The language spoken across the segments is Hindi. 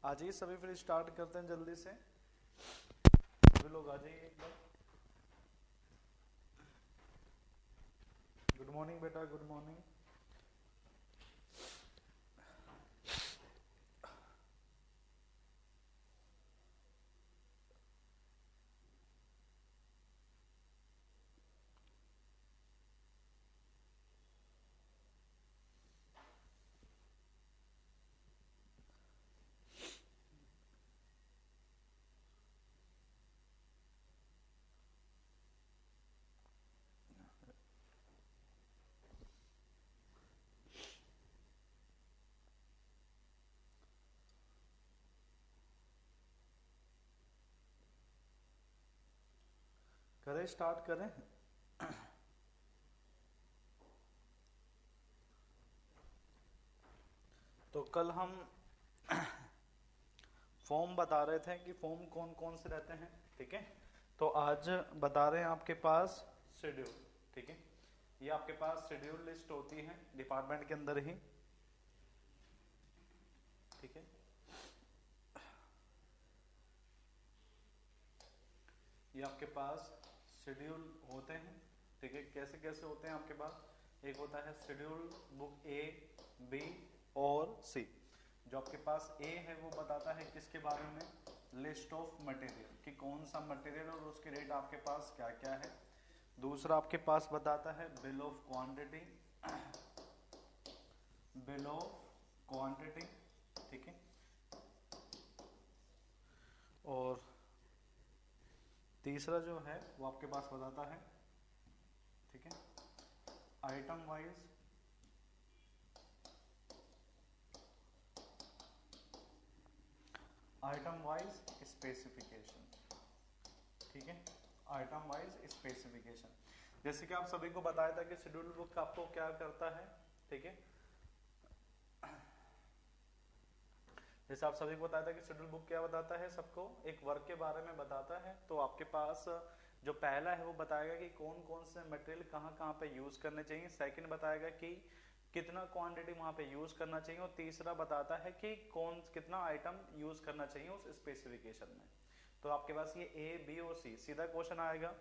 आ जाइए सभी, फिर स्टार्ट करते हैं जल्दी से। सभी लोग आ जाइए एक बार। गुड मॉर्निंग बेटा, गुड मॉर्निंग। करें, स्टार्ट करें। तो कल हम फॉर्म बता रहे थे कि फॉर्म कौन कौन से रहते हैं, ठीक है। तो आज बता रहे हैं आपके पास शेड्यूल, ठीक है। ये आपके पास शेड्यूल लिस्ट होती है डिपार्टमेंट के अंदर ही, ठीक है। ये आपके पास शेड्यूल होते हैं, ठीक है। कैसे कैसे होते हैं आपके पास? एक होता है शेड्यूल बुक ए, बी और सी। जो आपके पास ए है वो बताता है किसके बारे में, लिस्ट ऑफ मटेरियल, कि कौन सा मटेरियल और उसके रेट आपके पास क्या क्या है। दूसरा आपके पास बताता है bill of quantity, bill of quantity, ठीक है। और तीसरा जो है वो आपके पास बताता है, ठीक है, आइटम वाइज स्पेसिफिकेशन, ठीक है, आइटम वाइज स्पेसिफिकेशन। जैसे कि आप सभी को बताया था कि शेड्यूल बुक आपको क्या करता है, ठीक है। जैसे आप सभी को बताया था कि शेड्यूल बुक क्या बताता है, सबको एक वर्क के बारे में बताता है। तो आपके पास जो पहला है वो बताएगा कि कौन कौन से मटेरियल कहाँ कहाँ पे यूज करने चाहिए। सेकंड बताएगा कि कितना क्वांटिटी वहां पे यूज करना चाहिए। और तीसरा बताता है कि कौन कितना आइटम यूज करना चाहिए उस स्पेसिफिकेशन में। तो आपके पास ये ए, बी और सी, सीधा क्वेश्चन आएगा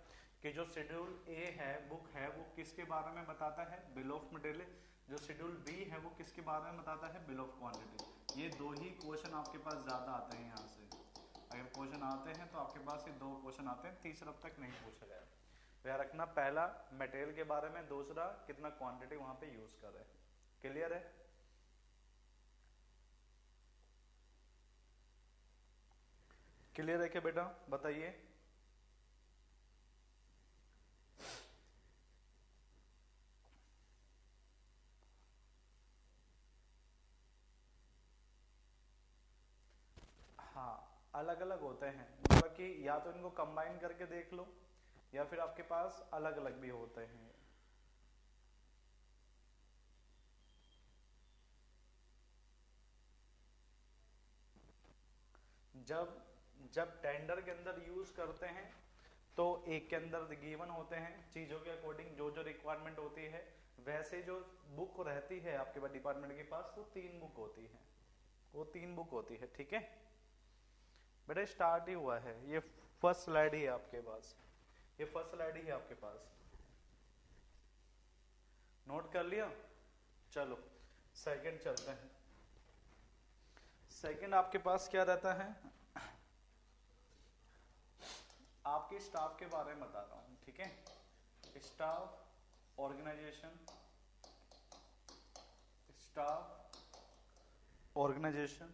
कि जो शेड्यूल ए है बुक है वो किसके बारे में बताता है, बिल ऑफ मटेरियल। जो शेड्यूल बी है वो किसके बारे में बताता है, बिल ऑफ क्वांटिटी। ये दो ही क्वेश्चन आपके पास ज्यादा आते हैं यहाँ से। अगर क्वेश्चन आते हैं तो आपके पास ये दो क्वेश्चन आते हैं, तीसरा अब तक नहीं पूछा गया। तो याद रखना, पहला मटेरियल के बारे में, दूसरा कितना क्वांटिटी वहां पे यूज कर रहे हैं। क्लियर है? क्लियर है क्या बेटा, बताइए। हाँ, अलग अलग होते हैं, मतलब कि या तो इनको कंबाइन करके देख लो या फिर आपके पास अलग अलग भी होते हैं। जब जब टेंडर के अंदर यूज करते हैं तो एक के अंदर गिवन होते हैं चीजों के अकॉर्डिंग जो जो रिक्वायरमेंट होती है। वैसे जो बुक रहती है आपके पास डिपार्टमेंट के पास, वो तीन बुक होती है, वो तीन बुक होती है, ठीक है। बेटा स्टार्ट ही हुआ है, ये फर्स्ट स्लाइड ही है आपके पास, ये फर्स्ट स्लाइड ही है आपके पास। नोट कर लिया? चलो सेकंड चलते हैं। सेकंड आपके पास क्या रहता है, आपके स्टाफ के बारे में बता रहा हूं, ठीक है। Staff organisation, staff organisation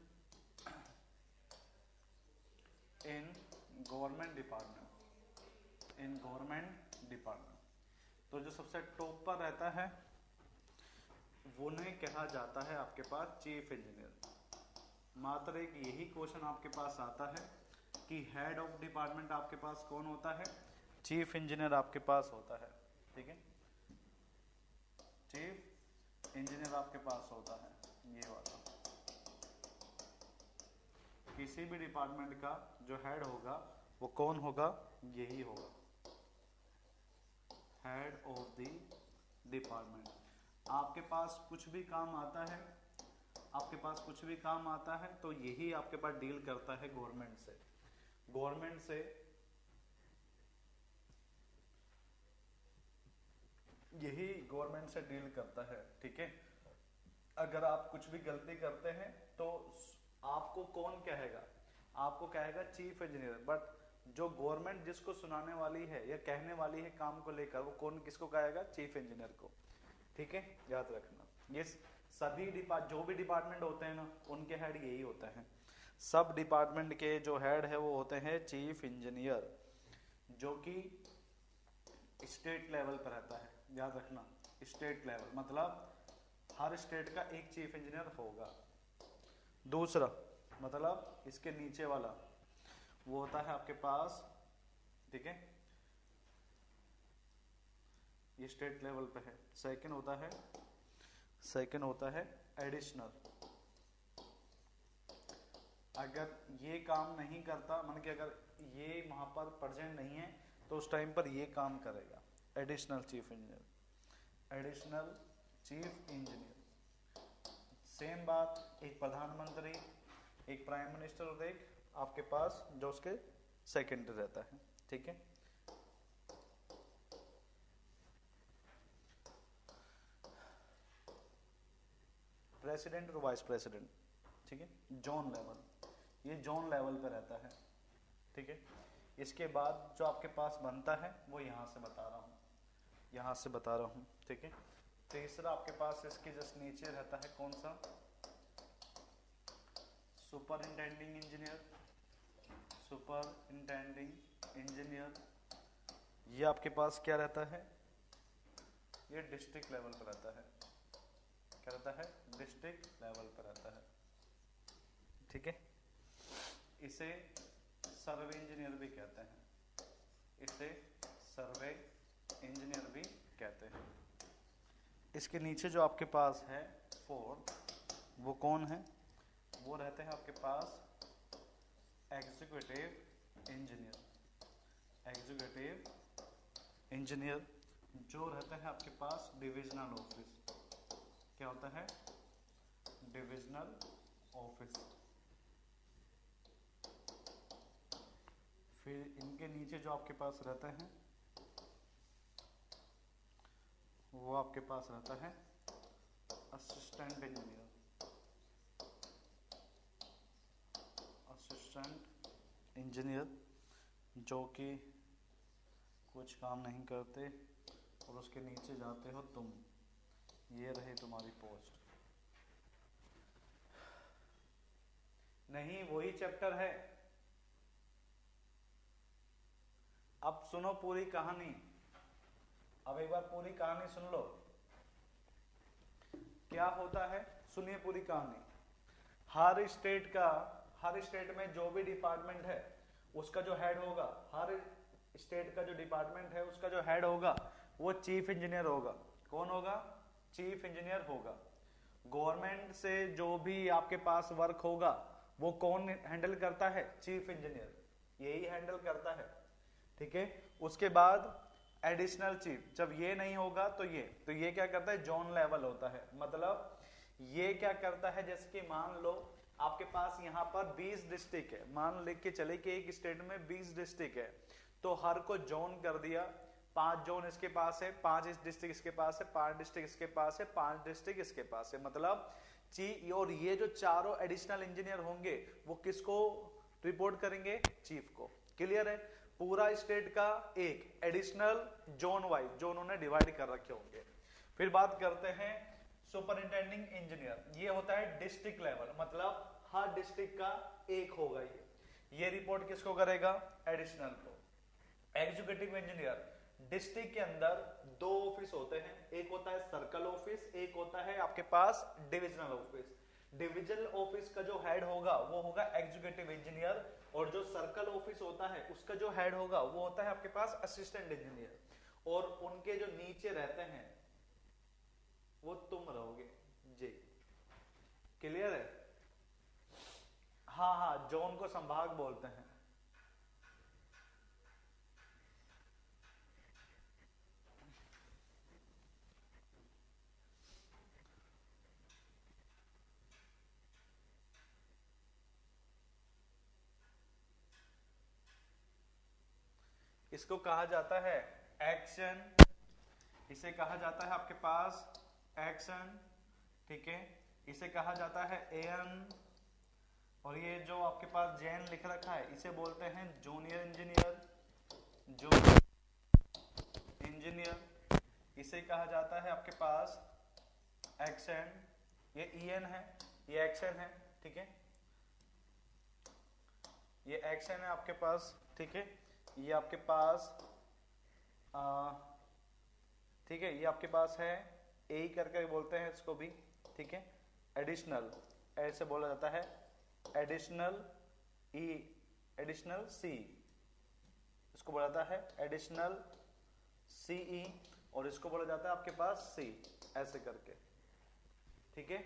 in government department, in government department. तो जो सबसे टॉप पर रहता है उन्हें कहा जाता है आपके पास चीफ इंजीनियर। मात्र एक यही क्वेश्चन आपके पास आता है कि हेड ऑफ डिपार्टमेंट आपके पास कौन होता है, चीफ इंजीनियर आपके पास होता है, ठीक है। चीफ इंजीनियर आपके पास होता है, ये वाला। किसी भी डिपार्टमेंट का जो हेड होगा वो कौन होगा, यही होगा, हेड ऑफ द डिपार्टमेंट। आपके पास कुछ भी काम आता है आपके पास कुछ भी काम आता है तो यही आपके पास डील करता है गवर्नमेंट से। गवर्नमेंट से यही गवर्नमेंट से डील करता है, ठीक है। अगर आप कुछ भी गलती करते हैं तो आपको कौन कहेगा? आपको कहेगा चीफ इंजीनियर। बट जो गवर्नमेंट जिसको सुनाने वाली है या कहने वाली है काम को लेकर, वो कौन किसको कहेगा? चीफ इंजीनियर को, ठीक है, याद रखना। ये सभी जो भी डिपार्टमेंट होते हैं ना, उनके हेड यही होते हैं। सब डिपार्टमेंट के जो हेड है वो होते हैं चीफ इंजीनियर, जो कि स्टेट लेवल पर रहता है, याद रखना। स्टेट लेवल मतलब हर स्टेट का एक चीफ इंजीनियर होगा। दूसरा मतलब इसके नीचे वाला वो होता है आपके पास, ठीक है, ये स्टेट लेवल पे है। सेकंड होता है एडिशनल। अगर ये काम नहीं करता, मान के अगर ये वहां पर प्रेजेंट नहीं है तो उस टाइम पर ये काम करेगा additional chief engineer, additional chief engineer. Same बात, एक प्रधानमंत्री, एक प्राइम मिनिस्टर और एक आपके पास जो उसके सेकेंडरी रहता है, ठीक है। प्रेसिडेंट और वाइस प्रेसिडेंट, ठीक है, जोन लेवल, ये जोन लेवल पे रहता है, ठीक है। इसके बाद जो आपके पास बनता है वो यहाँ से बता रहा हूँ, ठीक है। तीसरा आपके पास इसके जस्ट नीचे रहता है कौन सा? Superintending engineer. ये आपके पास क्या रहता है? ये डिस्ट्रिक्ट लेवल पर रहता है। क्या रहता है? डिस्ट्रिक्ट लेवल पर रहता है, ठीक है। इसे सर्वे इंजीनियर भी कहते हैं, इसके नीचे जो आपके पास है फोर्थ, वो कौन है? वो रहते हैं आपके पास एग्जीक्यूटिव इंजीनियर, जो रहता है आपके पास डिविजनल ऑफिस। क्या होता है? Divisional office. फिर इनके नीचे जो आपके पास रहता है वो आपके पास रहता है असिस्टेंट इंजीनियर, जो कि कुछ काम नहीं करते और उसके नीचे जाते हो तुम, ये रही तुम्हारी पोस्ट। नहीं, वही चैप्टर है। अब सुनो पूरी कहानी, अब एक बार पूरी कहानी सुन लो। क्या होता है? सुनिए पूरी कहानी। हर स्टेट में जो भी डिपार्टमेंट है उसका जो हेड होगा, हर स्टेट का जो डिपार्टमेंट है उसका जो हेड होगा वो चीफ इंजीनियर होगा। कौन होगा? चीफ इंजीनियर होगा। गवर्नमेंट से जो भी आपके पास वर्क होगा वो कौन हैंडल करता है? चीफ इंजीनियर, यही हैंडल करता है, ठीक है। उसके बाद एडिशनल चीफ, जब ये नहीं होगा तो ये क्या करता है? जोन लेवल होता है। मतलब ये क्या करता है? जैसे कि मान लो आपके पास यहाँ पर 20 डिस्ट्रिक्ट है, मान लिख के चले कि एक स्टेट में 20 डिस्ट्रिक्ट है, तो हर को जोन कर दिया। 5 जोन इसके पास है, 5 इस डिस्ट्रिक्ट इसके पास है, 5 डिस्ट्रिक्ट इसके पास है, 5 डिस्ट्रिक्ट इसके पास है। मतलब और ये जो चारों एडिशनल इंजीनियर होंगे वो किसको रिपोर्ट करेंगे? चीफ को। क्लियर है? पूरा स्टेट का एक एडिशनल जोन वाइज जो उन्होंने डिवाइड कर रखे होंगे। फिर बात करते हैं सुपरिंटेंडिंग इंजीनियर, ये होता है डिस्ट्रिक्ट लेवल, मतलब हर डिस्ट्रिक्ट का एक होगा। ये रिपोर्ट किसको करेगा? एडिशनल को। एग्जीक्यूटिव इंजीनियर, डिस्ट्रिक्ट के अंदर 2 ऑफिस होते हैं, एक होता है सर्कल ऑफिस, एक होता है आपके पास डिविजनल ऑफिस। डिविजनल ऑफिस का जो हेड होगा वो होगा एग्जीक्यूटिव इंजीनियर, और जो सर्कल ऑफिस होता है उसका जो हेड होगा वो होता है आपके पास असिस्टेंट इंजीनियर, और उनके जो नीचे रहते हैं वो तुम रहोगे जी। क्लियर है? हाँ, जोन को संभाग बोलते हैं। इसको कहा जाता है एक्शन, इसे कहा जाता है आपके पास एक्शन, ठीक है। इसे कहा जाता है एन, और ये जो आपके पास जेन लिख रखा है इसे बोलते हैं जूनियर इंजीनियर, जूनियर इंजीनियर। इसे कहा जाता है आपके पास एक्शन, ये ईएन है, ये एक्शन है, ठीक है, ये एक्शन है आपके पास, ठीक है। ये आपके पास ठीक है, ये आपके पास है ए करके बोलते हैं इसको भी, ठीक है। एडिशनल ऐसे बोला जाता है, एडिशनल ई, एडिशनल सी, इसको बोला जाता है एडिशनल सीई, और इसको बोला जाता है आपके पास सी, ऐसे करके, ठीक है।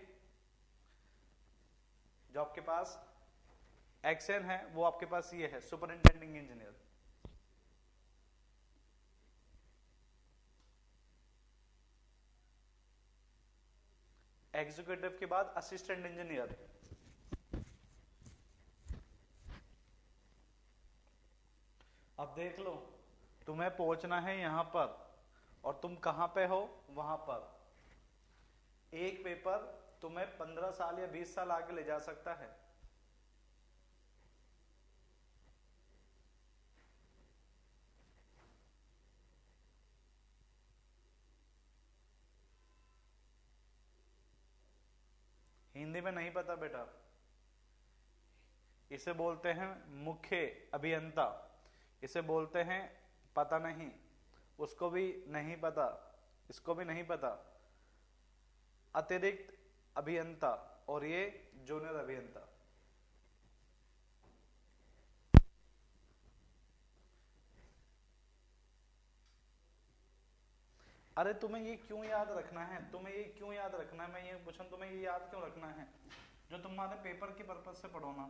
जो आपके पास एक्शन है वो आपके पास ये है सुपरिंटेंडिंग इंजीनियर। एग्जीक्यूटिव के बाद असिस्टेंट इंजीनियर। अब देख लो, तुम्हें पहुंचना है यहां पर और तुम कहां पे हो, वहां पर। एक पेपर तुम्हें 15 साल या 20 साल आगे ले जा सकता है। हिंदी में नहीं पता बेटा, इसे बोलते हैं मुख्य अभियंता, इसे बोलते हैं पता नहीं, उसको भी नहीं पता, इसको भी नहीं पता, अतिरिक्त अभियंता, और ये जूनियर अभियंता। अरे तुम्हें ये क्यों याद रखना है, तुम्हें ये क्यों याद रखना है, मैं ये पूछा तुम्हें ये याद क्यों रखना है? जो तुम्हारे पेपर की पर्पज से पढ़ो ना,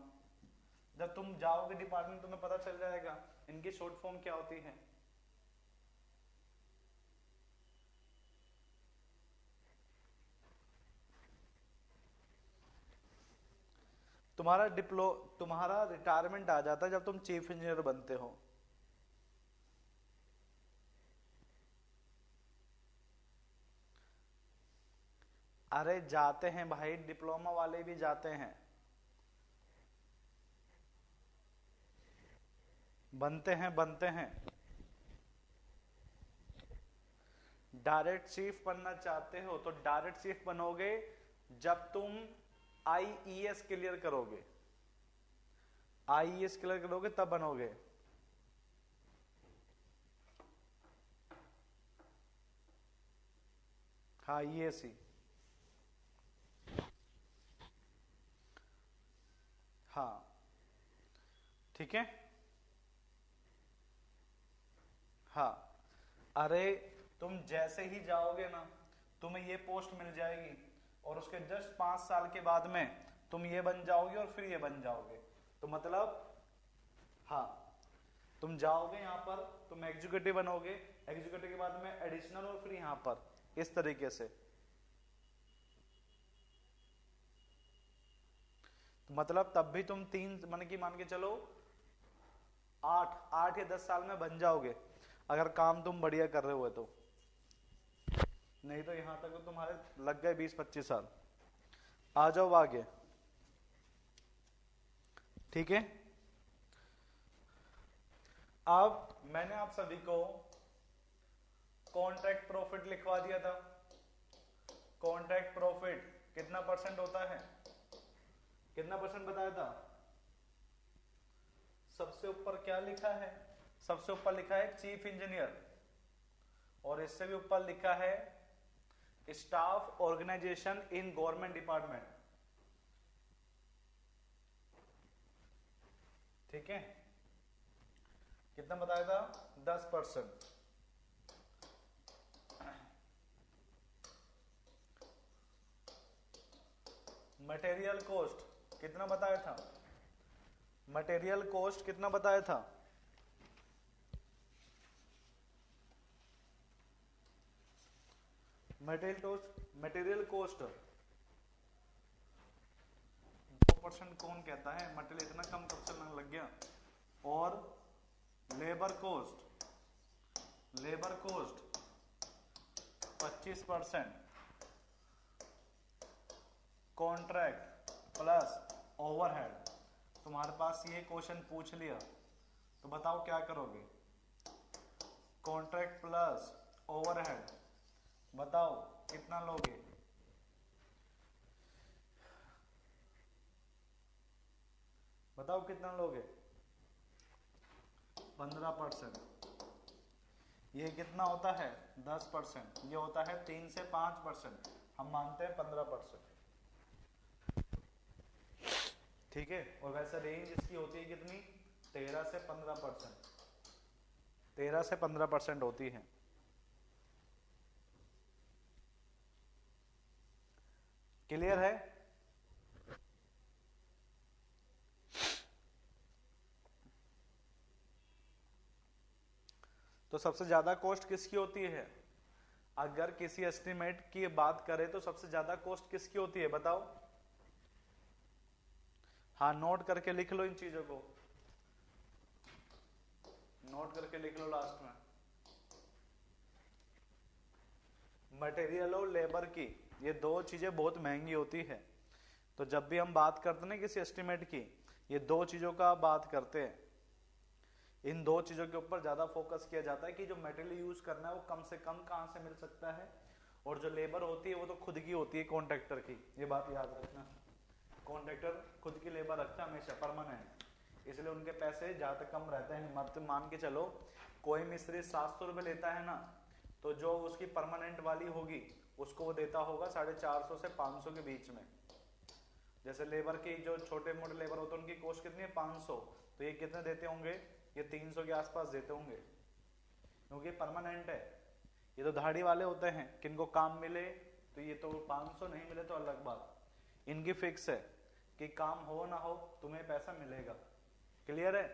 जब तुम जाओगे डिपार्टमेंट तुम्हें पता चल जाएगा इनकी शॉर्ट फॉर्म क्या होती है। तुम्हारा रिटायरमेंट आ जाता है जब तुम चीफ इंजीनियर बनते हो। अरे जाते हैं भाई, डिप्लोमा वाले भी जाते हैं, बनते हैं। डायरेक्ट चीफ बनना चाहते हो तो डायरेक्ट चीफ बनोगे जब तुम आईईएस क्लियर करोगे, आईईएस क्लियर करोगे तब बनोगे। हाँ ईएसी, हाँ ठीक है, हाँ। अरे तुम जैसे ही जाओगे ना तुम्हें ये पोस्ट मिल जाएगी, और उसके जस्ट 5 साल के बाद में तुम ये बन जाओगे और फिर ये बन जाओगे। तो मतलब हाँ, तुम जाओगे यहाँ पर, तुम एग्जीक्यूटिव बनोगे, एग्जीक्यूटिव के बाद में एडिशनल, और फिर यहाँ पर इस तरीके से। तो मतलब तब भी तुम 3 मान के चलो 8 या 10 साल में बन जाओगे, अगर काम तुम बढ़िया कर रहे हो तो। नहीं तो यहां तक तो तुम्हारे लग गए 20-25 साल। आ जाओ आगे, ठीक है। अब मैंने आप सभी को कॉन्ट्रैक्ट प्रॉफिट लिखवा दिया था। कॉन्ट्रैक्ट प्रॉफिट कितना % होता है, कितना % बताया था? सबसे ऊपर क्या लिखा है? सबसे ऊपर लिखा है चीफ इंजीनियर, और इससे भी ऊपर लिखा है staff organisation in government department, ठीक है। कितना बताया था? 10%। मटेरियल कॉस्ट कितना बताया था? मटेरियल कॉस्ट कितना बताया था? मटेरियल कॉस्ट 2% कौन कहता है? मटेरियल इतना कम कब से लग गया? और labour cost labour cost 25%, contract plus overhead. तुम्हारे पास ये क्वेश्चन पूछ लिया तो बताओ क्या करोगे? कॉन्ट्रैक्ट प्लस ओवरहेड, बताओ कितना लोगे? बताओ कितना लोगे? 15%। ये कितना होता है? 10%। ये होता है 3 से 5%। हम मानते हैं 15%। ठीक है। और वैसे रेंज इसकी होती है कितनी? 13 से 15%। 13 से 15% होती है। क्लियर है? तो सबसे ज्यादा कॉस्ट किसकी होती है? अगर किसी एस्टिमेट की बात करें तो सबसे ज्यादा कॉस्ट किसकी होती है? बताओ। हाँ, नोट करके लिख लो इन चीजों को, नोट करके लिख लो लास्ट में। मटेरियल और लेबर की ये दो चीजें बहुत महंगी होती है। तो जब भी हम बात करते हैं ना किसी एस्टिमेट की, ये दो चीजों का बात करते हैं। इन दो चीजों के ऊपर ज्यादा फोकस किया जाता है कि जो मटेरियल यूज करना है वो कम से कम कहां से मिल सकता है, और जो लेबर होती है वो तो खुद की होती है कॉन्ट्रैक्टर की। ये बात याद रखना, कॉन्ट्रैक्टर खुद की लेबर रखता है हमेशा परमानेंट, इसलिए उनके पैसे ज्यादा कम रहते हैं। मत मान के चलो कोई मिस्त्री 700 रुपये लेता है ना, तो जो उसकी परमानेंट वाली होगी उसको वो देता होगा 450 से 500 के बीच में। जैसे लेबर की जो छोटे मोटे लेबर होते हैं उनकी कॉस्ट कितनी है? 500। तो ये कितने देते होंगे? ये 300 के आसपास देते होंगे, क्योंकि परमानेंट है। ये तो दाढ़ी वाले होते हैं, किनको काम मिले तो ये तो 500, नहीं मिले तो अलग बात। इनकी फिक्स है कि काम हो ना हो तुम्हें पैसा मिलेगा। क्लियर है?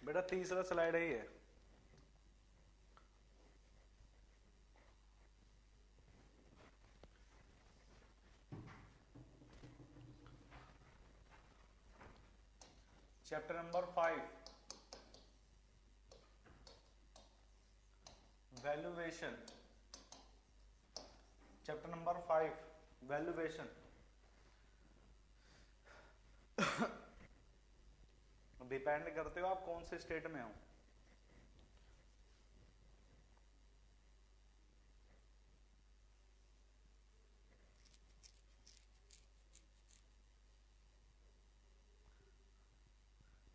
बेटा तीसरा स्लाइड है ये। Chapter number 5, valuation. Chapter number 5, valuation. Depend करते हो आप कौन से स्टेट में हो।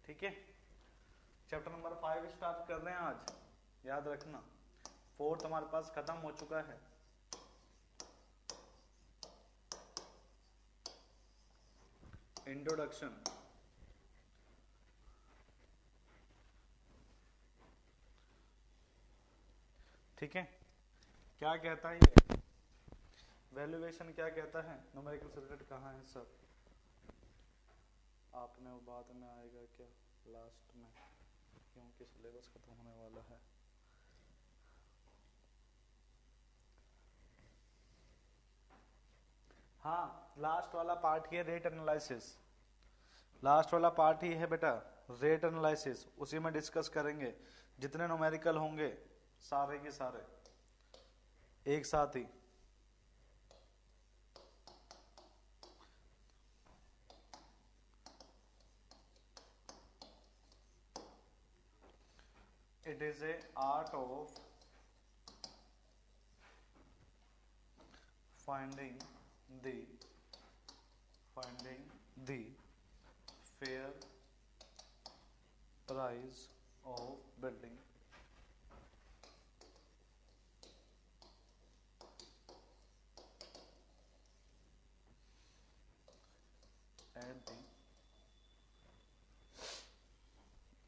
ठीक है, चैप्टर नंबर 5 स्टार्ट कर रहे हैं आज। याद रखना 4 हमारे पास खत्म हो चुका है। इंट्रोडक्शन। ठीक है, क्या कहता है ये वैल्यूएशन? क्या कहता है? न्यूमेरिकल से रिलेटेड कहाँ है सर? आपने वो बाद में आएगा क्या लास्ट में, क्योंकि सिलेबस खत्म होने वाला है। हाँ, लास्ट वाला पार्ट ही है रेट एनालिसिस। लास्ट वाला पार्ट ही है बेटा रेट एनालिसिस, उसी में डिस्कस करेंगे। जितने न्यूमेरिकल होंगे सारे के सारे एक साथ ही। It is a art of finding the fair price of building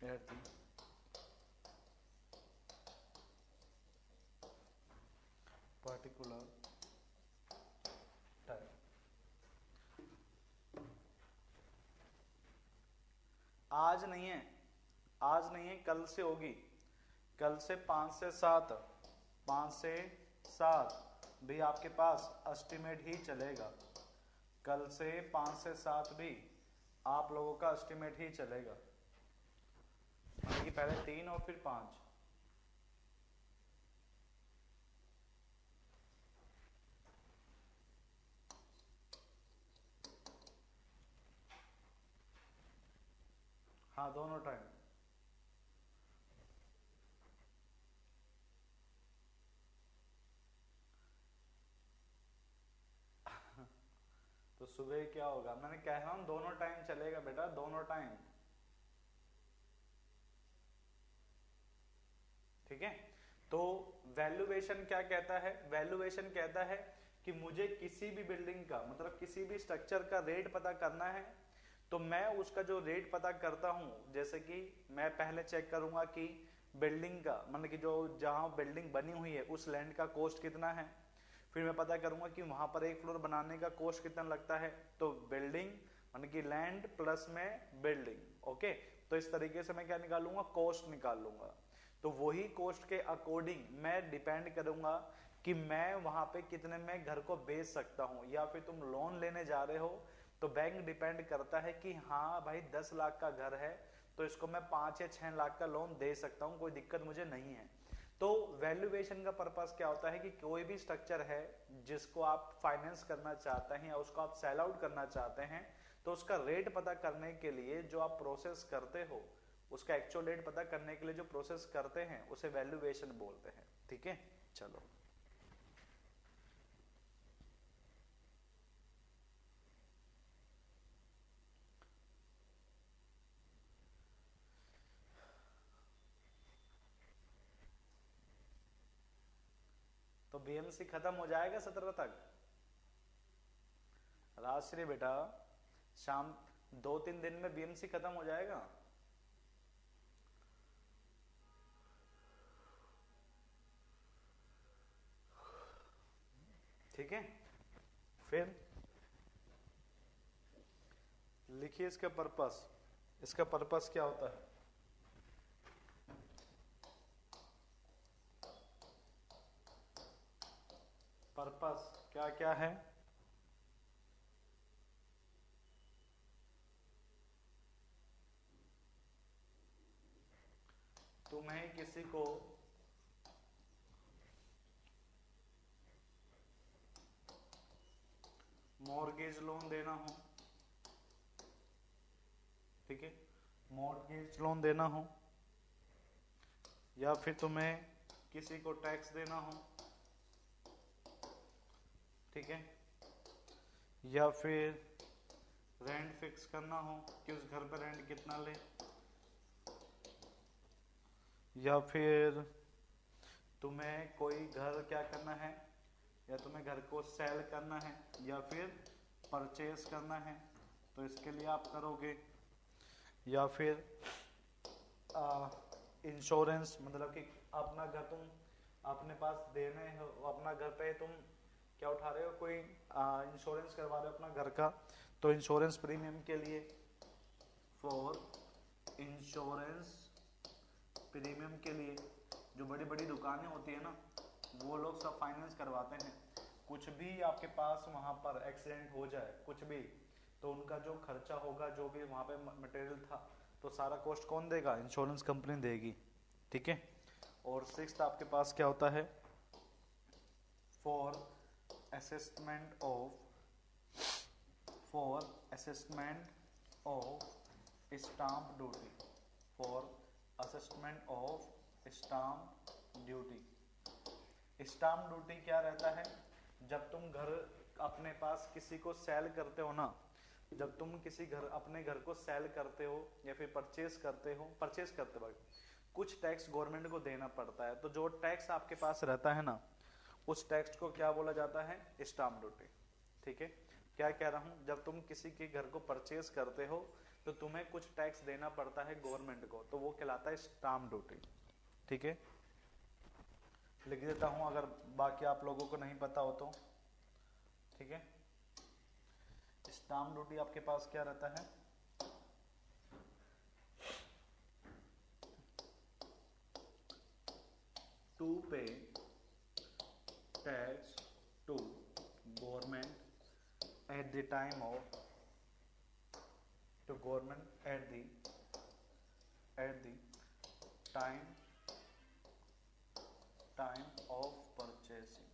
at the particular time। आज नहीं है, आज नहीं है, कल से होगी। कल से 5 से 7, 5 से 7 भी आपके पास एस्टिमेट ही चलेगा। कल से 5 से 7 भी आप लोगों का एस्टिमेट ही चलेगा, मतलब कि पहले 3 और फिर 5। हाँ दोनों टाइम। तो सुबह क्या होगा, मैंने कह रहा हूँ दोनों टाइम चलेगा बेटा, दोनों टाइम। ठीक है, तो वैल्यूएशन क्या कहता है, वैल्यूएशन कहता है कि मुझे किसी भी बिल्डिंग का, मतलब किसी भी स्ट्रक्चर का रेट पता करना है, तो मैं उसका जो रेट पता करता हूं, जैसे कि मैं पहले चेक करूंगा कि बिल्डिंग का, मतलब कि जो जहां बिल्डिंग बनी हुई है उस लैंड का कॉस्ट कितना है, फिर मैं पता करूंगा कि वहां पर एक फ्लोर बनाने का कॉस्ट कितना लगता है, तो बिल्डिंग मतलब कि लैंड प्लस में बिल्डिंग। ओके, तो इस तरीके से मैं क्या निकालूंगा, कॉस्ट निकाल लूंगा। तो वही कॉस्ट के अकॉर्डिंग मैं डिपेंड करूंगा कि मैं वहां पे कितने में घर को बेच सकता हूं, या फिर तुम लोन लेने जा रहे हो तो बैंक डिपेंड करता है कि हाँ भाई 10 लाख का घर है तो इसको मैं 5 या 6 लाख का लोन दे सकता हूं, कोई दिक्कत मुझे नहीं है। तो वैल्यूएशन का पर्पस क्या होता है कि कोई भी स्ट्रक्चर है जिसको आप फाइनेंस करना चाहते हैं या उसको आप सेल आउट करना चाहते हैं, तो उसका रेट पता करने के लिए जो आप प्रोसेस करते हो, उसका एक्चुअल रेट पता करने के लिए जो प्रोसेस करते हैं उसे वैल्यूएशन बोलते हैं। ठीक है, चलो। तो बीएमसी खत्म हो जाएगा 17 तक। राजश्री बेटा, शाम 2-3 दिन में बीएमसी खत्म हो जाएगा। ठीक है, फिर लिखिए इसका पर्पस, इसका पर्पस क्या होता है। पर्पस क्या क्या है, तुम्हें किसी को मॉर्गेज लोन देना हो, ठीक है, मॉर्गेज लोन देना हो, या फिर तुम्हें किसी को टैक्स देना हो, ठीक है, या फिर रेंट फिक्स करना हो कि उस घर पर रेंट कितना ले, या फिर तुम्हें कोई घर क्या करना है, या तुम्हें घर को सेल करना है या फिर परचेज करना है, तो इसके लिए आप करोगे, या फिर इंश्योरेंस, मतलब कि अपना घर तुम अपने पास देने हो, अपना घर पे तुम क्या उठा रहे हो, कोई इंश्योरेंस करवा रहे हो अपना घर का, तो इंश्योरेंस प्रीमियम के लिए, फॉर इंश्योरेंस प्रीमियम के लिए जो बड़ी बड़ी दुकानें होती है ना, वो लोग सब फाइनेंस करवाते हैं। कुछ भी आपके पास वहाँ पर एक्सीडेंट हो जाए कुछ भी, तो उनका जो खर्चा होगा, जो भी वहाँ पे मटेरियल था, तो सारा कॉस्ट कौन देगा, इंश्योरेंस कंपनी देगी। ठीक है, और सिक्स्थ आपके पास क्या होता है, for assessment of, for assessment of stamp duty, for assessment of stamp duty. Stamp duty क्या रहता है, जब तुम घर अपने पास किसी को सेल करते हो ना, जब तुम किसी घर अपने घर को सेल करते हो या फिर परचेज करते हो, परचेज करते वक्त कुछ टैक्स गवर्नमेंट को देना पड़ता है, तो जो टैक्स आपके पास रहता है ना, उस टैक्स को क्या बोला जाता है, स्टाम्प ड्यूटी। ठीक है, क्या कह रहा हूं, जब तुम किसी के घर को परचेज करते हो तो तुम्हें कुछ टैक्स देना पड़ता है गवर्नमेंट को, तो वो कहलाता है स्टाम्प ड्यूटी। ठीक है, लिख देता हूं अगर बाकी आप लोगों को नहीं पता हो तो। ठीक है, स्टाम्प ड्यूटी आपके पास क्या रहता है, to pay tax to government at the time of to government at the time of purchasing.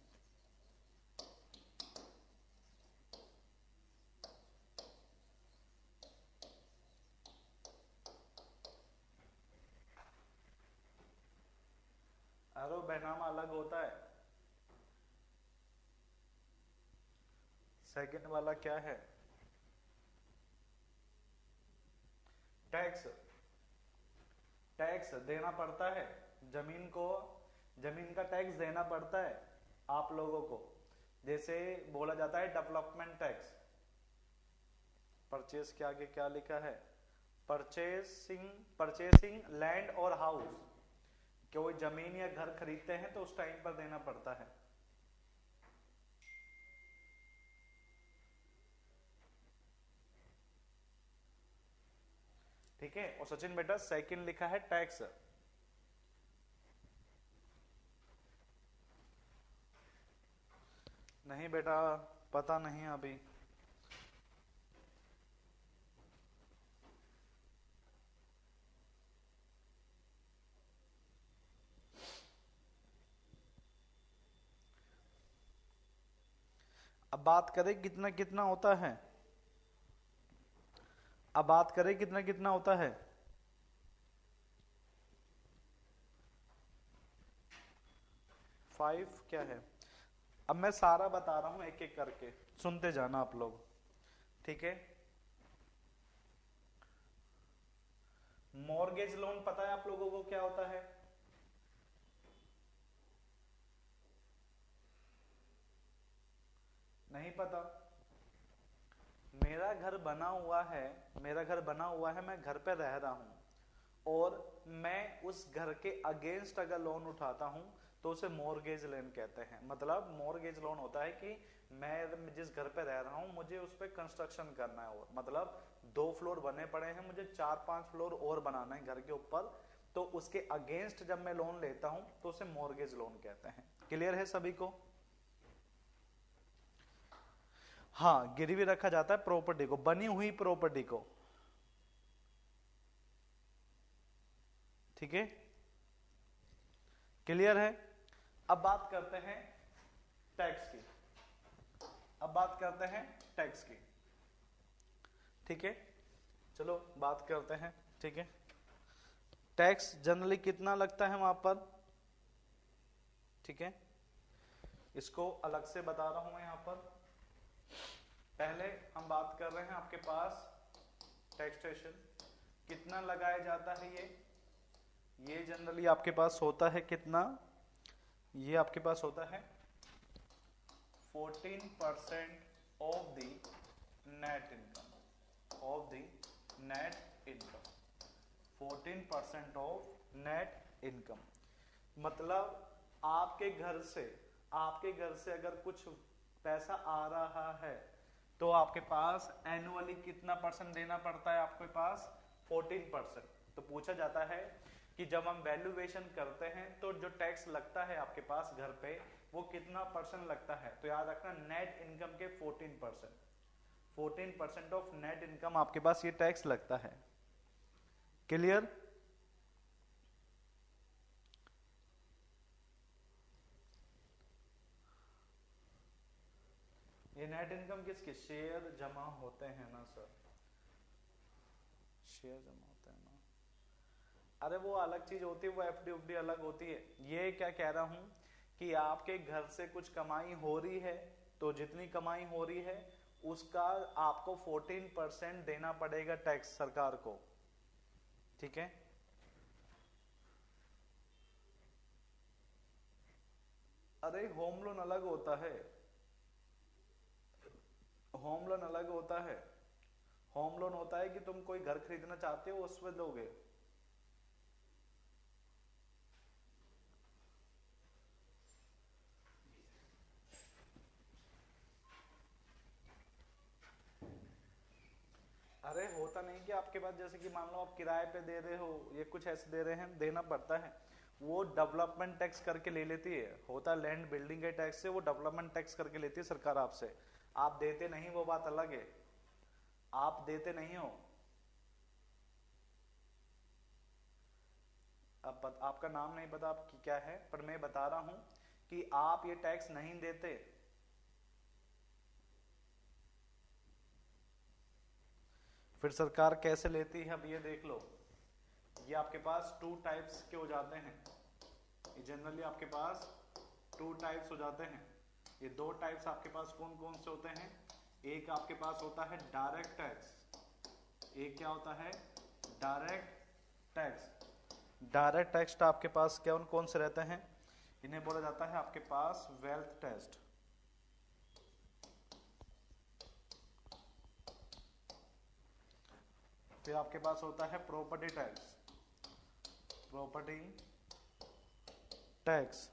अरे बैनामा अलग होता है। सेकंड वाला क्या है? टैक्स। टैक्स देना पड़ता है जमीन को, जमीन का टैक्स देना पड़ता है आप लोगों को। जैसे बोला जाता है डेवलपमेंट टैक्स। परचेस के आगे क्या लिखा है? परचेसिंग लैंड और हाउस। कोई जमीन या घर खरीदते हैं तो उस टाइम पर देना पड़ता है। ठीक है। और सचिन बेटा सेकंड लिखा है टैक्स। नहीं बेटा पता नहीं अभी। अब बात करें कितना कितना होता है। अब बात करें कितना कितना होता है। फाइव क्या है? अब मैं सारा बता रहा हूं एक एक करके, सुनते जाना आप लोग। ठीक है। मॉर्गेज लोन पता है आप लोगों को क्या होता है? नहीं पता? मेरा घर बना हुआ है, मेरा घर बना हुआ है, मैं घर पे रह रहा हूं और मैं उस घर के अगेंस्ट अगर लोन उठाता हूं तो उसे मॉर्गेज लोन कहते हैं। मतलब मॉर्गेज लोन होता है कि मैं जिस घर पे रह रहा हूं मुझे उस पर कंस्ट्रक्शन करना है, और मतलब 2 फ्लोर बने पड़े हैं, मुझे 4-5 फ्लोर और बनाना है घर के ऊपर, तो उसके अगेंस्ट जब मैं लोन लेता हूं तो उसे मॉर्गेज लोन कहते हैं। क्लियर है सभी को? हाँ, गिरवी रखा जाता है प्रॉपर्टी को, बनी हुई प्रॉपर्टी को। ठीक है, क्लियर है? अब बात करते हैं टैक्स की। अब बात करते हैं टैक्स की। ठीक है, चलो बात करते हैं। ठीक है, टैक्स जनरली कितना लगता है वहां पर? ठीक है, इसको अलग से बता रहा हूं मैं यहां पर। पहले हम बात कर रहे हैं आपके पास टैक्सेशन कितना लगाया जाता है। ये जनरली आपके पास होता है कितना? ये आपके पास होता है 14% of the net income, of the net income, 14% of net income. मतलब आपके घर से अगर कुछ पैसा आ रहा है तो आपके पास एनुअली कितना परसेंट देना पड़ता है? आपके पास 14%। तो पूछा जाता है कि जब हम वैल्यूएशन करते हैं तो जो टैक्स लगता है आपके पास घर पे वो कितना परसेंट लगता है? तो याद रखना नेट इनकम के 14%, 14% ऑफ नेट इनकम आपके पास ये टैक्स लगता है। क्लियर? ये नेट इनकम किसके? शेयर जमा होते हैं ना सर, शेयर जमा होते हैं ना। अरे वो अलग चीज होती है, वो एफडी उफडी अलग होती है। ये क्या कह रहा हूं कि आपके घर से कुछ कमाई हो रही है तो जितनी कमाई हो रही है उसका आपको 14% देना पड़ेगा टैक्स सरकार को। ठीक है, अरे होम लोन अलग होता है, होम लोन अलग होता है। होम लोन होता है कि तुम कोई घर खरीदना चाहते हो उसमें दोगे। अरे होता नहीं कि आपके पास, जैसे कि मान लो आप किराए पे दे रहे हो, ये कुछ ऐसे दे रहे हैं, देना पड़ता है। वो डेवलपमेंट टैक्स करके ले लेती है, होता है लैंड बिल्डिंग के टैक्स से, वो डेवलपमेंट टैक्स करके लेती है सरकार आपसे। आप देते नहीं वो बात अलग है, आप देते नहीं हो। अब आपका नाम नहीं पता आपकी क्या है, पर मैं बता रहा हूं कि आप ये टैक्स नहीं देते, फिर सरकार कैसे लेती है? अब ये देख लो, ये आपके पास टू टाइप्स के हो जाते हैं, ये जनरली आपके पास टू टाइप्स हो जाते हैं। ये दो टाइप्स आपके पास कौन कौन से होते हैं? एक आपके पास होता है डायरेक्ट टैक्स, एक क्या होता है? Direct tax. डायरेक्ट टैक्स आपके पास कौन कौन से रहते हैं? इन्हें बोला जाता है आपके पास वेल्थ टैक्स, फिर आपके पास होता है property tax, property tax,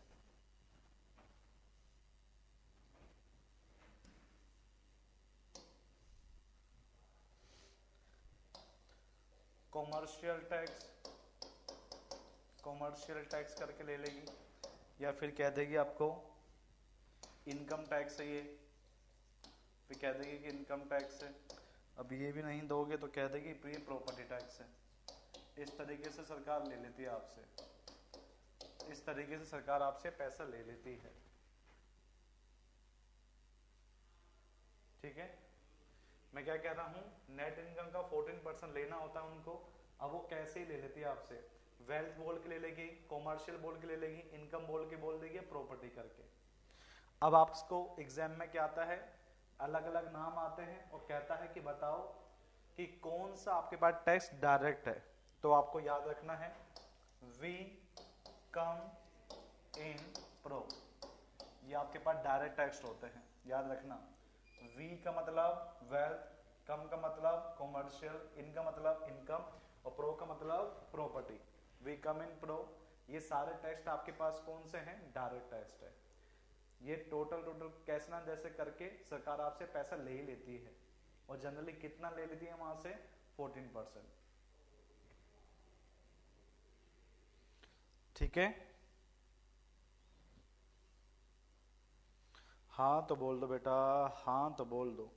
commercial tax, commercial tax करके ले लेगी, या फिर कह देगी आपको इनकम टैक्स है ये, फिर कह देगी कि इनकम टैक्स है। अब ये भी नहीं दोगे तो कह देगी ये प्रॉपर्टी टैक्स है। इस तरीके से सरकार ले लेती है आपसे, इस तरीके से सरकार आपसे पैसा ले लेती है। ठीक है, मैं क्या कह रहा हूं, नेट इनकम का 14% लेना होता है उनको। अब वो कैसे ही ले लेती है आपसे, वेल्थ बोल के ले लेगी, कॉमर्शियल बोल के ले लेगी, इनकम बोल के बोल देगी, प्रॉपर्टी करके। अब आपको एग्जाम में क्या आता है, अलग अलग नाम आते हैं और कहता है कि बताओ कि कौन सा आपके पास टैक्स डायरेक्ट है। तो आपको याद रखना है वी कम इन प्रो, ये आपके पास डायरेक्ट टैक्स होते हैं, याद रखना। वी का मतलब वेल्थ, कम का मतलब कॉमर्शियल, इन का मतलब इनकम और प्रो का मतलब property. We come in pro, ये सारे टैक्स आपके पास कौन से हैं? डायरेक्ट टैक्स है। ये टोटल कैसे ना जैसे करके सरकार आपसे पैसा ले ही लेती है, और जनरली कितना ले लेती है वहां से? 14%। ठीक है, हाँ तो बोल दो बेटा, हाँ तो बोल दो।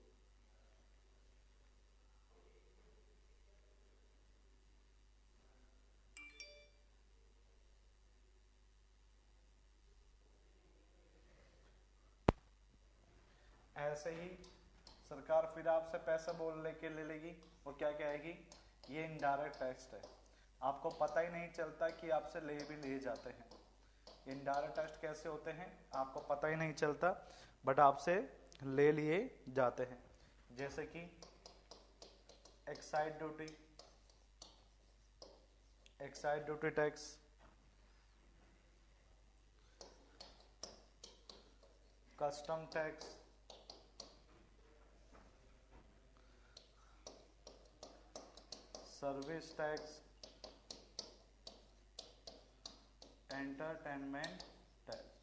ऐसे ही सरकार फिर आपसे पैसा बोल लेके ले लेगी और क्या कहेगी, ये इनडायरेक्ट टैक्स है। आपको पता ही नहीं चलता कि आपसे ले भी लिए जाते हैं। इनडायरेक्ट टैक्स कैसे होते हैं आपको पता ही नहीं चलता, बट आपसे ले लिए जाते हैं। जैसे कि excise duty, excise duty tax, custom tax, service tax, entertainment tax,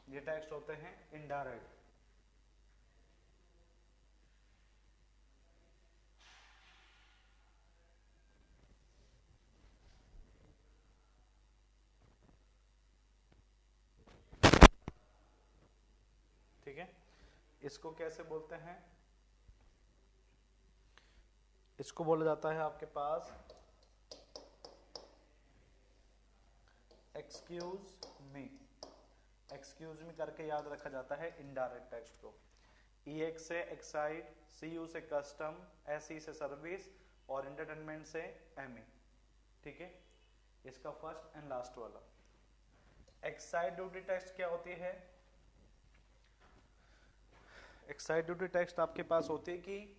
ये टैक्स होते हैं इनडायरेक्ट। ठीक है, इसको कैसे बोलते हैं? इसको बोला जाता है आपके पास एक्सक्यूज मी, एक्सक्यूज मी करके याद रखा जाता है इनडायरेक्ट टैक्स को। ई एक्स से एक्साइड, सी यू से कस्टम, एस ई से सर्विस और एंटरटेनमेंट से एम ई। ठीक है, इसका फर्स्ट एंड लास्ट वाला एक्साइड ड्यूटी टैक्स क्या होती है? एक्साइड ड्यूटी टैक्स आपके पास होती है कि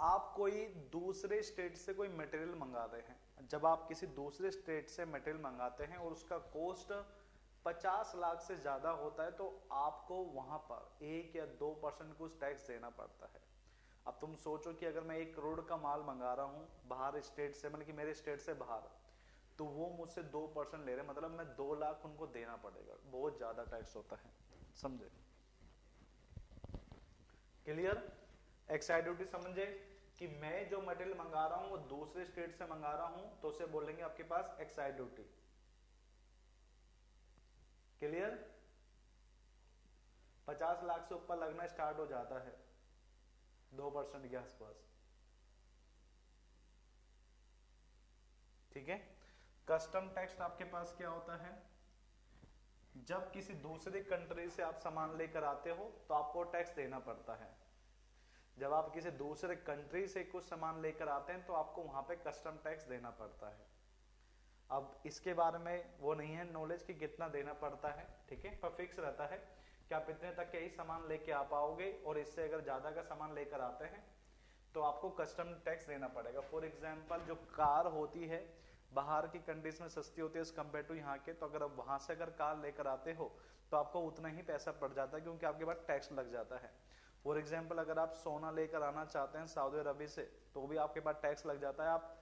आप कोई दूसरे स्टेट से कोई मटेरियल मंगा रहे हैं। जब आप किसी दूसरे स्टेट से मटेरियल मंगाते हैं और उसका कॉस्ट 50 लाख से ज्यादा होता है, तो आपको वहां पर 1 या 2% कुछ टैक्स देना पड़ता है। अब तुम सोचो कि अगर मैं 1 करोड़ का माल मंगा रहा हूं बाहर स्टेट से, मतलब कि मेरे स्टेट से बाहर, तो वो मुझसे 2% ले रहे, मतलब मैं 2 लाख उनको देना पड़ेगा। बहुत ज्यादा टैक्स होता है, समझे? क्लियर? एक्साइज ड्यूटी समझे कि मैं जो मटेरियल मंगा रहा हूं वो दूसरे स्टेट से मंगा रहा हूं, तो उसे बोलेंगे आपके पास एक्साइज ड्यूटी। क्लियर? 50 लाख से ऊपर लगना स्टार्ट हो जाता है 2% के आसपास। ठीक है। कस्टम टैक्स आपके पास क्या होता है, जब किसी दूसरी कंट्री से आप सामान लेकर आते हो तो आपको टैक्स देना पड़ता है। जब आप किसी दूसरे कंट्री से कुछ सामान लेकर आते हैं तो आपको वहां पे कस्टम टैक्स देना पड़ता है। अब इसके बारे में वो नहीं है नॉलेज कि कितना देना पड़ता है, ठीक है, पर फिक्स रहता है कि आप इतने तक के ही सामान लेके आ पाओगे, और इससे अगर ज्यादा का सामान लेकर आते हैं तो आपको कस्टम टैक्स देना पड़ेगा। फॉर एग्जाम्पल जो कार होती है बाहर की कंट्रीज में सस्ती होती है एज कम्पेयर टू यहाँ के, तो अगर आप वहां से अगर कार लेकर आते हो तो आपको उतना ही पैसा पड़ जाता है क्योंकि आपके पास टैक्स लग जाता है। फॉर एग्जाम्पल अगर आप सोना लेकर आना चाहते हैं सऊदी अरब से तो भी आपके पास टैक्स लग जाता है। आप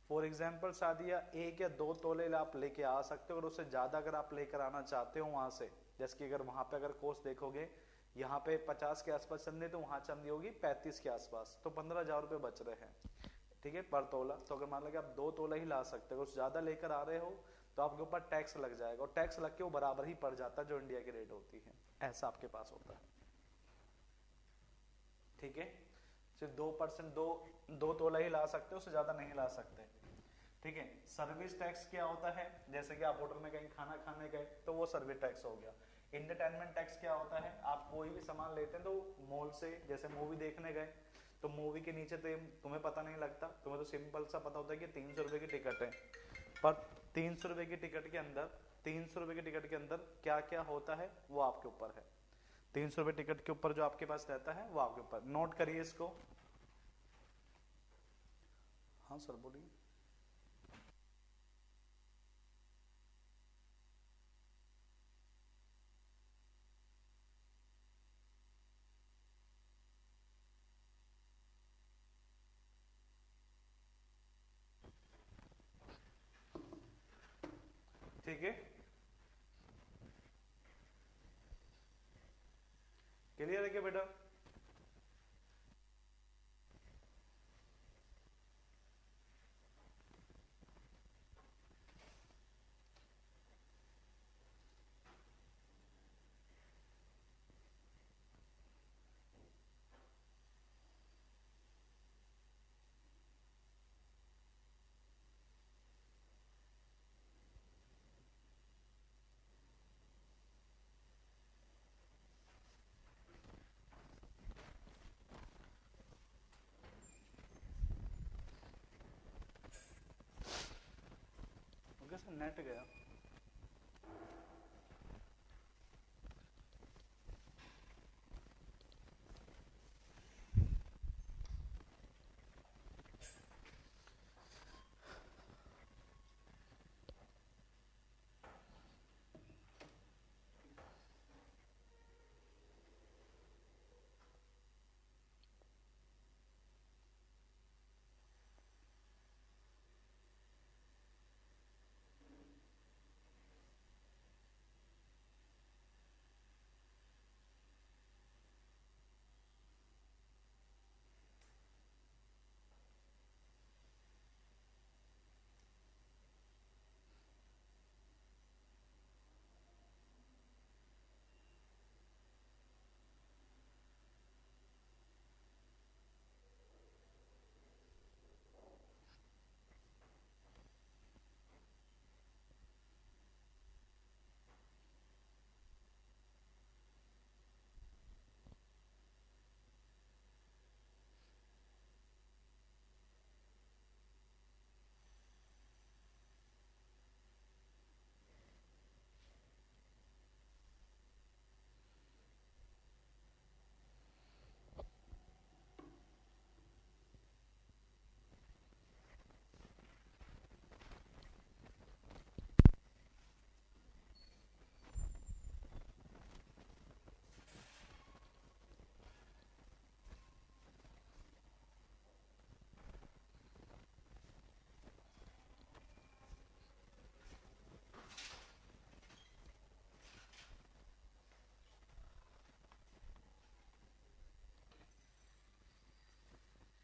फॉर एग्जाम्पल शायद या 1 या 2 तोले आप लेके आ सकते हो, और उससे ज्यादा अगर आप लेकर आना चाहते हो वहां से, जैसे कि अगर वहां पे अगर कॉस्ट देखोगे यहाँ पे 50 के आसपास चल रही तो वहां चल रही होगी 35 के आसपास, तो 15,000 रुपए बच रहे हैं, ठीक है, पर तोला। तो अगर मान लो कि आप 2 तोला ही ला सकते हो, उससे ज्यादा लेकर आ रहे हो तो आपके ऊपर टैक्स लग जाएगा, और टैक्स लग के वो बराबर ही पड़ जाता है जो इंडिया की रेट होती है, ऐसा आपके पास होता है, ठीक है। सिर्फ 2% दो तोला ही ला सकते हो, उससे ज्यादा नहीं ला सकते, ठीक है। सर्विस टैक्स क्या होता है, जैसे कि आप होटल में कहीं खाना खाने गए तो वो सर्विस टैक्स हो गया। इंटरटेनमेंट टैक्स क्या होता है, आप कोई भी सामान लेते हैं तो मॉल से जैसे मूवी देखने गए तो मूवी के नीचे तो तुम्हें पता नहीं लगता, तुम्हें तो सिंपल सा पता होता है कि 300 रुपए की टिकट है, पर 300 रुपए की टिकट के अंदर 300 रुपए की टिकट के अंदर क्या क्या होता है वो आपके ऊपर है। 300 रुपए टिकट के ऊपर जो आपके पास रहता है वो आपके ऊपर, नोट करिए इसको। हाँ सर बोलिए। ठीक है, क्लियर है क्या बेटा? ओके सर, नेट गया।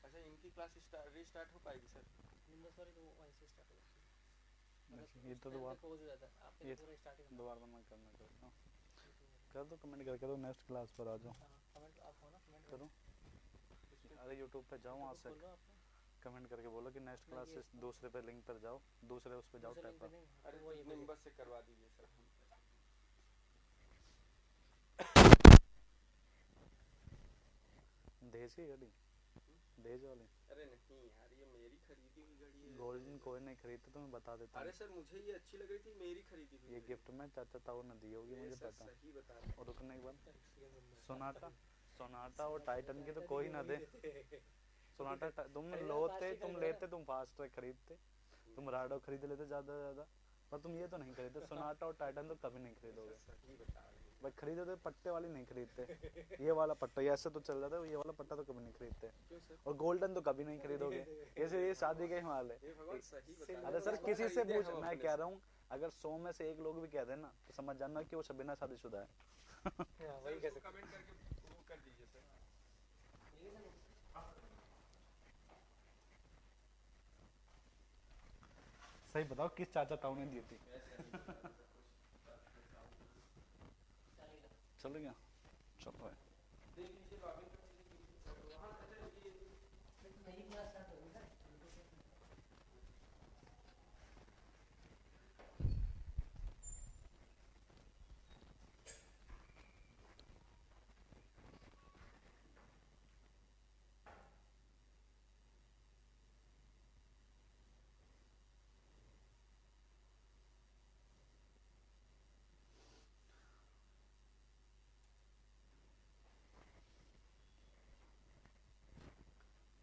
अच्छा, इनकी क्लास रीस्टार्ट हो पाएगी सर? विंडोज वाली तो वहीं से स्टार्ट हो जाती है, मतलब ये उस तो टाइम पे दोबारा क्लोज हो जाता है, आपके ये तो पूरा स्टार्ट ही करना दोबारा पड़ेगा। मत करना करो, कर दो कमेंट करके दो, नेक्स्ट क्लास पर आ जाओ। हाँ कमेंट आप हो ना, कमेंट करो, इस पे अरे यूट्यूब पे जाओ वहाँ यूट्यूब से। खोलो आपको। कमेंट करके बोलो कि नेक्स्ट क्लास से दूसरे पे लिंक पर जाओ, दूसरे उस पे जाओ टैब पर। अरे वो ये नंबर से करवा दीजिए सर हम। दहेज की गाड़ी, दहेज वाली। अरे नहीं यार, ये मेरी खरीदी हुई गाड़ी है। गोल्डन कोई नहीं खरीदते तो मैं बता देता हूँ। अरे सर मुझे ये अच्छी लग रही थी, मेरी खरीदी हुई। ये गिफ्ट में चाचा ताऊ ने दी होगी, मुझे पता। सही बता रहे और रुकने के बाद सोनाटा और टाइटन की तो कोई ना दे। सोनाटा तुम लेते तुम फास्ट ट्रैक खरीदते, तुम राइडो खरीद लेते ज्यादा से ज्यादा, पर तुम ये तो नहीं खरीदते। सोनाटा और टाइटन तो कभी नहीं खरीदोगे सही बता रहे हैं। भाई। खरीदे तो पट्टे वाली नहीं खरीदते, ये वाला पट्टा, ये ऐसे तो चल जाता है, ये वाला पट्टा तो कभी नहीं खरीदते। क्यों सर? और गोल्डन तो कभी नहीं खरीदोगे, ऐसे ये शादी का ही माल है। ये भगवान सही बता रहे हैं। अरे सर किसी से पूछ, मैं कह रहा हूँ अगर 100 में से 1 लोग भी कह देना तो समझ जाना कि वो सब बिना शादीशुदा है। वही सर, कह उसको सकते कमेंट करके वो कर दीजिए सर। सही बताओ किस चाचा ताऊ ने दी थी? चल गया, चल रहा है। नई क्लास स्टार्ट होगी ना।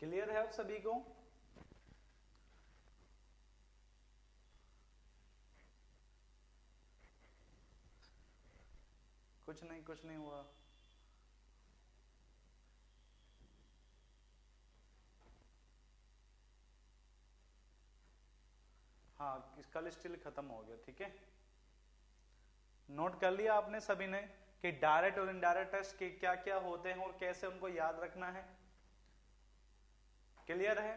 क्लियर है आप सभी को? कुछ नहीं हुआ। हाँ, कल स्टिल खत्म हो गया, ठीक है। नोट कर लिया आपने सभी ने कि डायरेक्ट और इनडायरेक्ट टेस्ट के क्या क्या होते हैं और कैसे उनको याद रखना है? क्लियर है?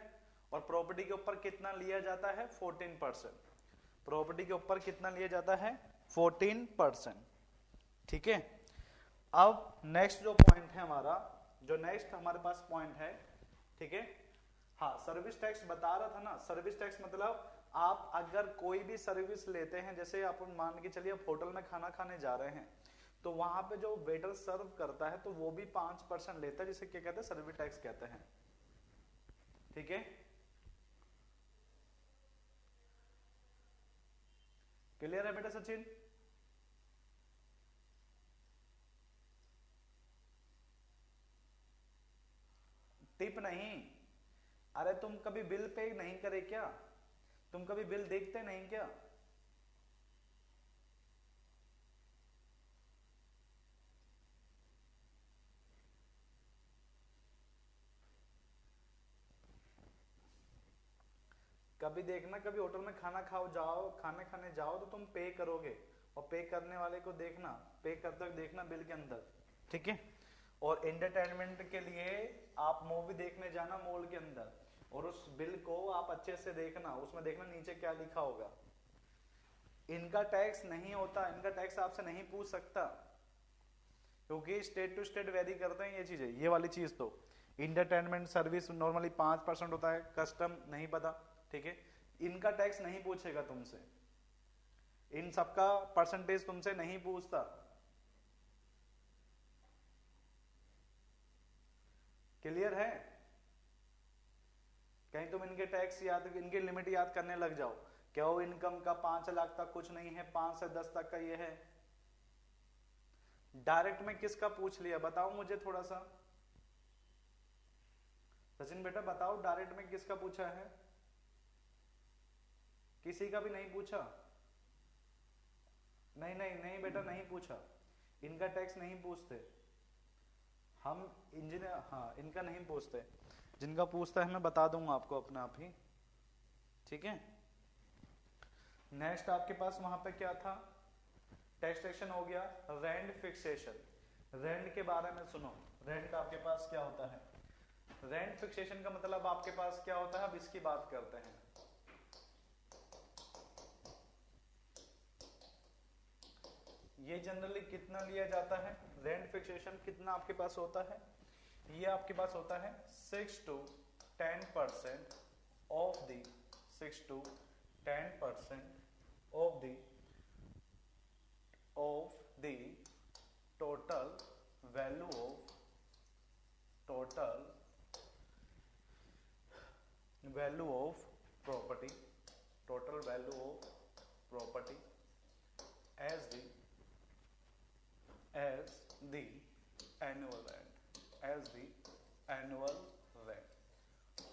और प्रॉपर्टी के ऊपर कितना लिया जाता है? 14%। प्रॉपर्टी के ऊपर कितना लिया जाता है? 14%, ठीक है। अब नेक्स्ट जो पॉइंट है हमारा, जो नेक्स्ट हमारे पास पॉइंट है, ठीक है। हाँ, सर्विस टैक्स बता रहा था ना। सर्विस टैक्स मतलब आप अगर कोई भी सर्विस लेते हैं, जैसे आप मान के चलिए आप होटल में खाना खाने जा रहे हैं, तो वहां पे जो वेटर सर्व करता है तो वो भी 5% लेता है, जिसे क्या कहते हैं? सर्विस टैक्स कहते हैं, ठीक है। क्लियर है बेटा सचिन? टिप नहीं, अरे तुम कभी बिल पे नहीं करे क्या? तुम कभी बिल देखते नहीं क्या? कभी देखना, कभी होटल में खाना खाने खाने जाओ तो तुम पे करोगे, और पे करने वाले को देखना, पे करते हुए देखना बिल के अंदर, ठीक है। और एंटरटेनमेंट के लिए आप मूवी देखने जाना मॉल के अंदर, और उस बिल को आप अच्छे से देखना, उसमें देखना नीचे क्या लिखा होगा। इनका टैक्स नहीं होता, इनका टैक्स आपसे नहीं पूछ सकता, क्योंकि स्टेट टू स्टेट वेरी करते हैं ये चीजें। ये वाली चीज तो इंटरटेनमेंट सर्विस नॉर्मली 5% होता है, कस्टम नहीं पता, ठीक है। इनका टैक्स नहीं पूछेगा तुमसे, इन सबका परसेंटेज तुमसे नहीं पूछता। क्लियर है? कहीं तुम इनके टैक्स याद, इनकी लिमिट याद करने लग जाओ, क्या वो इनकम का 5 लाख तक कुछ नहीं है, 5 से 10 तक का ये है। डायरेक्ट में किसका पूछ लिया बताओ मुझे थोड़ा सा, सचिन बेटा बताओ, डायरेक्ट में किसका पूछा है? किसी का भी नहीं पूछा? नहीं बेटा नहीं पूछा, इनका टैक्स नहीं पूछते हम इंजीनियर, हाँ इनका नहीं पूछते। जिनका पूछता है मैं बता दूंगा आपको अपने आप ही, ठीक है। नेक्स्ट आपके पास वहां पे क्या था? टैक्सेशन हो गया। रेंट फिक्सेशन, रेंट के बारे में सुनो। रेंट आपके पास क्या होता है? रेंट फिक्सेशन का मतलब आपके पास क्या होता है, अब इसकी बात करते हैं। ये जनरली कितना लिया जाता है? रेंट फिक्सेशन कितना आपके पास होता है? ये आपके पास होता है 6 to 10% of the 6 to 10% of the total value of property as the annual rent।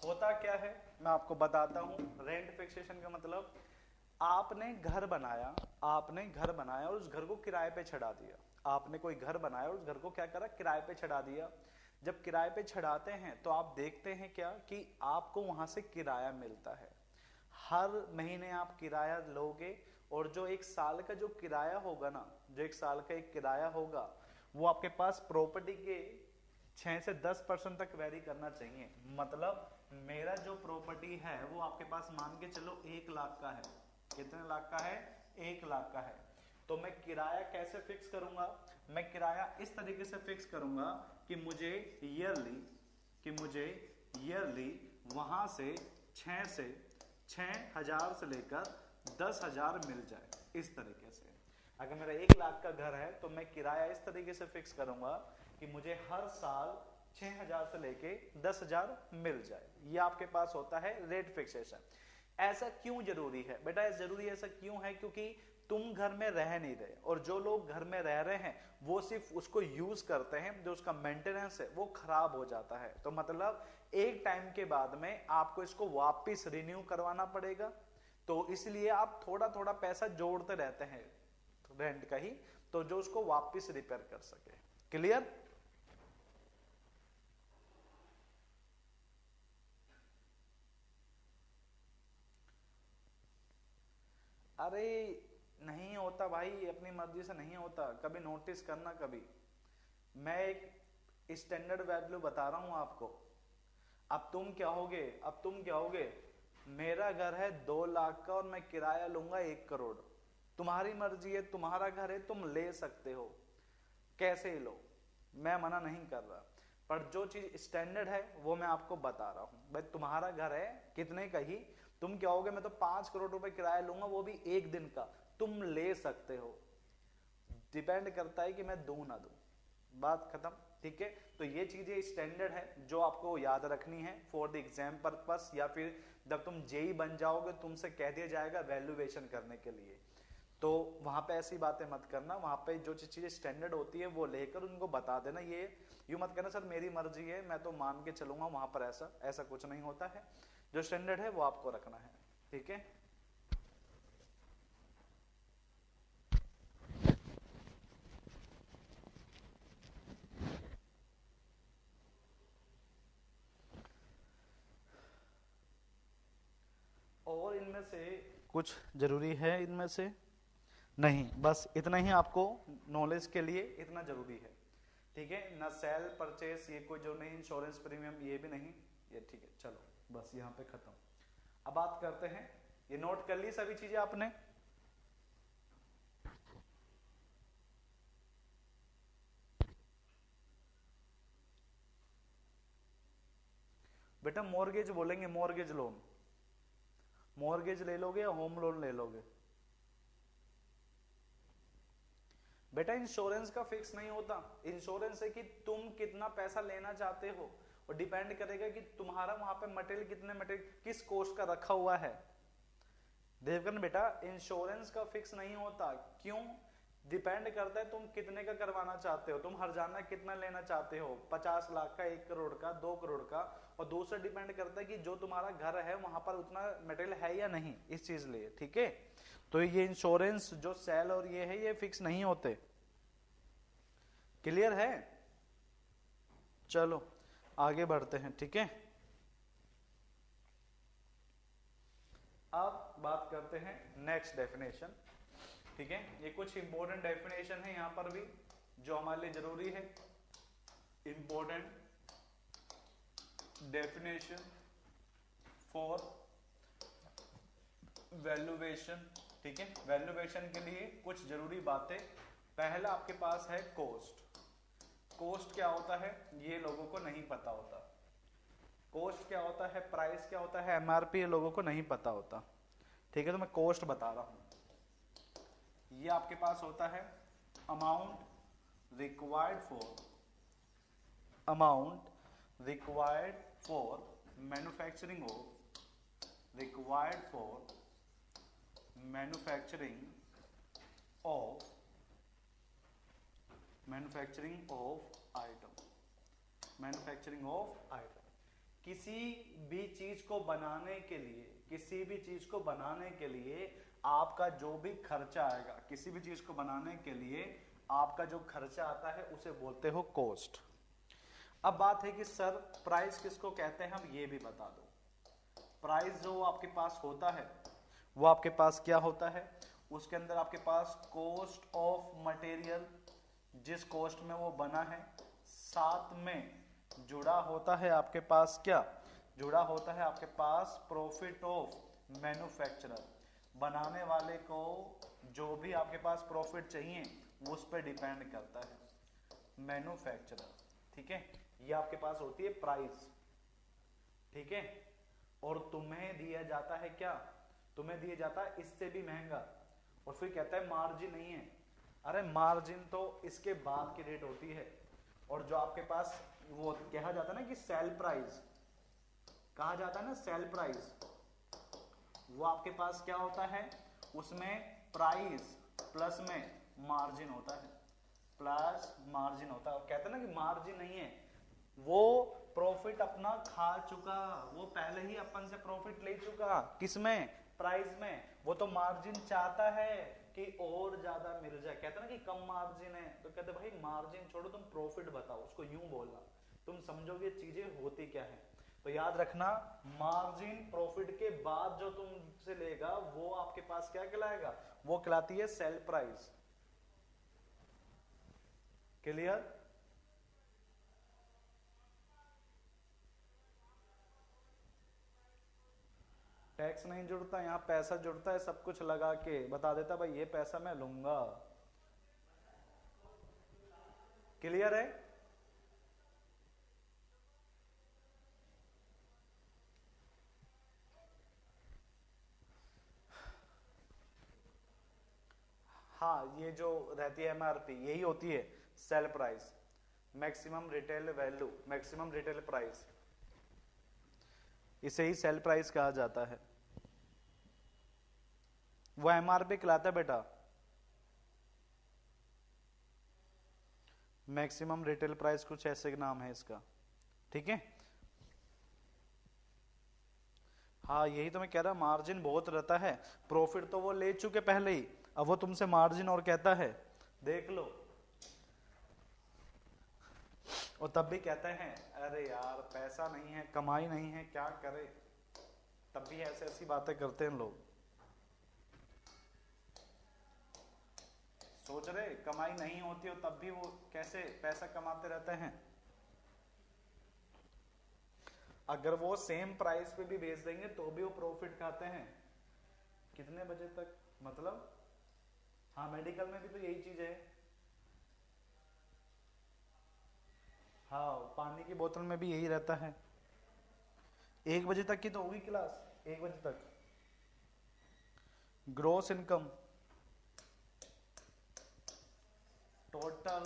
होता क्या है मैं आपको बताता हूं। रेंट फिक्सेशन का मतलब आपने घर बनाया और उस घर को किराए पे चढ़ा दिया। आपने कोई घर बनाया और उस घर को क्या करा, किराए पे चढ़ा दिया। जब किराए पे चढ़ाते हैं तो आप देखते हैं क्या कि आपको वहां से किराया मिलता है। हर महीने आप किराया लोगे और जो एक साल का जो किराया होगा ना, जो एक साल का एक किराया होगा वो आपके पास प्रॉपर्टी के 6 से 10% तक वेरी करना चाहिए। मतलब मेरा जो प्रॉपर्टी है वो आपके पास मान के चलो 1 लाख का है। कितने लाख का है? 1 लाख का है। तो मैं किराया कैसे फिक्स करूंगा? मैं किराया इस तरीके से फिक्स करूंगा कि मुझे ईयरली वहां से 6,000 से लेकर 10,000 मिल जाए। इस तरीके से अगर मेरा 1 लाख का घर है तो मैं किराया इस तरीके से फिक्स करूंगा कि मुझे हर साल 6,000 से लेके 10,000 मिल जाए। ये आपके पास होता है रेट फिक्सेशन। ऐसा क्यों जरूरी है बेटा? जरूरी ऐसा क्यों है? क्योंकि तुम घर में रह नहीं रहे और जो लोग घर में रह रहे हैं वो सिर्फ उसको यूज करते हैं, जो उसका मेंटेनेंस है वो खराब हो जाता है। तो मतलब एक टाइम के बाद में आपको इसको वापस रिन्यू करवाना पड़ेगा। तो इसलिए आप थोड़ा थोड़ा पैसा जोड़ते रहते हैं रेंट का ही, तो जो उसको वापस रिपेयर कर सके। क्लियर? अरे नहीं होता भाई, अपनी मर्जी से नहीं होता। कभी नोटिस करना। कभी मैं एक स्टैंडर्ड वैल्यू बता रहा हूं आपको। अब तुम क्या होगे, मेरा घर है 2 लाख का और मैं किराया लूंगा 1 करोड़। तुम्हारी मर्जी है, तुम्हारा घर है, तुम ले सकते हो, कैसे ही लो, मैं मना नहीं कर रहा। पर जो चीज स्टैंडर्ड है वो मैं आपको बता रहा हूं। भाई तुम्हारा घर है कितने का ही, तुम क्या होगे, मैं तो 5 करोड़ रुपए किराया लूंगा, वो भी 1 दिन का। तुम ले सकते हो, डिपेंड करता है कि मैं दूं ना दूं। बात खत्म। ठीक है? तो ये चीजें स्टैंडर्ड है जो आपको याद रखनी है फॉर द एग्जाम पर्पस, या फिर जब तुम जेई बन जाओगे तुमसे कह दिया जाएगा वैल्यूएशन करने के लिए, तो वहां पे ऐसी बातें मत करना। वहां पे जो चीजें स्टैंडर्ड होती है वो लेकर उनको बता देना। ये यूं मत कहना सर मेरी मर्जी है, मैं तो मान के चलूंगा, वहां पर ऐसा कुछ नहीं होता है। जो स्टैंडर्ड है वो आपको रखना है। ठीक है? और इनमें से कुछ जरूरी है, इनमें से नहीं, बस इतना ही आपको नॉलेज के लिए इतना जरूरी है। ठीक है? ना सेल परचेस, ये कोई जो नहीं, इंश्योरेंस प्रीमियम ये भी नहीं, ये ठीक है। चलो बस यहाँ पे खत्म। अब बात करते हैं, ये नोट कर ली सभी चीजें आपने? बेटा मॉर्गेज बोलेंगे, मॉर्गेज लोन। मॉर्गेज ले लोगे या होम लोन ले लोगे? बेटा इंश्योरेंस का फिक्स नहीं होता। इंश्योरेंस है कि तुम कितना पैसा लेना चाहते हो, और डिपेंड करेगा कि तुम्हारा वहां पे मटेरियल किस कॉस्ट का रखा हुआ है। देवकन बेटा इंश्योरेंस का फिक्स नहीं होता। क्यों? डिपेंड करता है तुम कितने का करवाना चाहते हो। तुम हर्जाना कितना लेना चाहते हो, 50 लाख का, 1 करोड़ का, 2 करोड़ का। और दूसरा डिपेंड करता है कि जो तुम्हारा घर है वहां पर उतना मटेरियल है या नहीं, इस चीज लिए। ठीक है? तो ये इंश्योरेंस जो सेल और ये है ये फिक्स नहीं होते। क्लियर है? चलो आगे बढ़ते हैं। ठीक है? अब बात करते हैं नेक्स्ट डेफिनेशन। ठीक है? ये कुछ इंपॉर्टेंट डेफिनेशन है यहां पर भी जो हमारे लिए जरूरी है। Important definition for valuation. ठीक है? वैल्यूएशन के लिए कुछ जरूरी बातें। पहला आपके पास है कॉस्ट। कॉस्ट क्या होता है ये लोगों को नहीं पता होता। कॉस्ट क्या होता है, प्राइस क्या होता है, एमआरपी लोगों को नहीं पता होता। ठीक है, तो मैं कॉस्ट बता रहा हूं। ये आपके पास होता है amount required for manufacturing of item. किसी भी चीज को बनाने के लिए आपका जो भी खर्चा आएगा, किसी भी चीज को बनाने के लिए आपका जो खर्चा आता है उसे बोलते हो कॉस्ट। अब बात है कि सर प्राइस किसको कहते हैं, हम ये भी बता दो। प्राइस जो आपके पास होता है वो आपके पास क्या होता है, उसके अंदर आपके पास कॉस्ट ऑफ मटेरियल, जिस कॉस्ट में वो बना है, साथ में जुड़ा होता है आपके पास क्या, जुड़ा होता है आपके पास प्रॉफिट ऑफ मैन्युफैक्चरर। बनाने वाले को जो भी आपके पास प्रॉफिट चाहिए वो उस पर डिपेंड करता है मैन्युफैक्चरर। ठीक है, ये आपके पास होती है प्राइस। ठीक है, और तुम्हें दिया जाता है क्या, तुम्हें दिया जाता है इससे भी महंगा, और फिर कहता है मार्जिन नहीं है। अरे मार्जिन तो इसके बाद की रेट होती है, और जो आपके पास वो कहा जाता है ना कि सेल प्राइस, कहा जाता है ना सेल प्राइस, वो आपके पास क्या होता है, उसमें प्राइस प्लस में मार्जिन होता है, प्लस मार्जिन होता है। कहते हैं ना कि मार्जिन नहीं है, वो प्रॉफिट अपना खा चुका, वो पहले ही अपन से प्रॉफिट ले चुका, किसमें, प्राइस में। वो तो मार्जिन चाहता है कि और ज्यादा मिल जाए। कहते हैं ना कि कम मार्जिन है, तो कहते भाई मार्जिन छोड़ो, तुम प्रॉफिट बताओ, उसको यूं बोलना, तुम समझोगे चीजें होती क्या है। तो याद रखना, मार्जिन प्रॉफिट के बाद जो तुमसे लेगा वो आपके पास क्या कहलाएगा, वो कहलाती है सेल प्राइस। क्लियर? टैक्स नहीं जुड़ता, यहाँ पैसा जुड़ता है, सब कुछ लगा के बता देता भाई ये पैसा मैं लूंगा। क्लियर है? हाँ, ये जो रहती है एमआरपी, यही होती है sale price, maximum retail value, maximum retail price, इसे ही सेल प्राइस कहा जाता है। वो एमआरपी कहलाता है बेटा, मैक्सिमम रिटेल प्राइस, कुछ ऐसे नाम है इसका। ठीक है, हाँ यही तो मैं कह रहा, मार्जिन बहुत रहता है, प्रॉफिट तो वो ले चुके पहले ही, अब वो तुमसे मार्जिन और कहता है, देख लो। और तब भी कहते हैं अरे यार पैसा नहीं है, कमाई नहीं है, क्या करे, तब भी ऐसे ऐसी बातें करते हैं लोग। सोच रहे कमाई नहीं होती हो तब भी वो कैसे पैसा कमाते रहते हैं। अगर वो सेम प्राइस पे भी बेच देंगे तो भी वो प्रॉफिट खाते हैं। कितने बजे तक, मतलब हाँ मेडिकल में भी तो यही चीज है। हाँ पानी की बोतल में भी यही रहता है। 1 बजे तक की तो होगी क्लास, 1 बजे तक। Gross income, total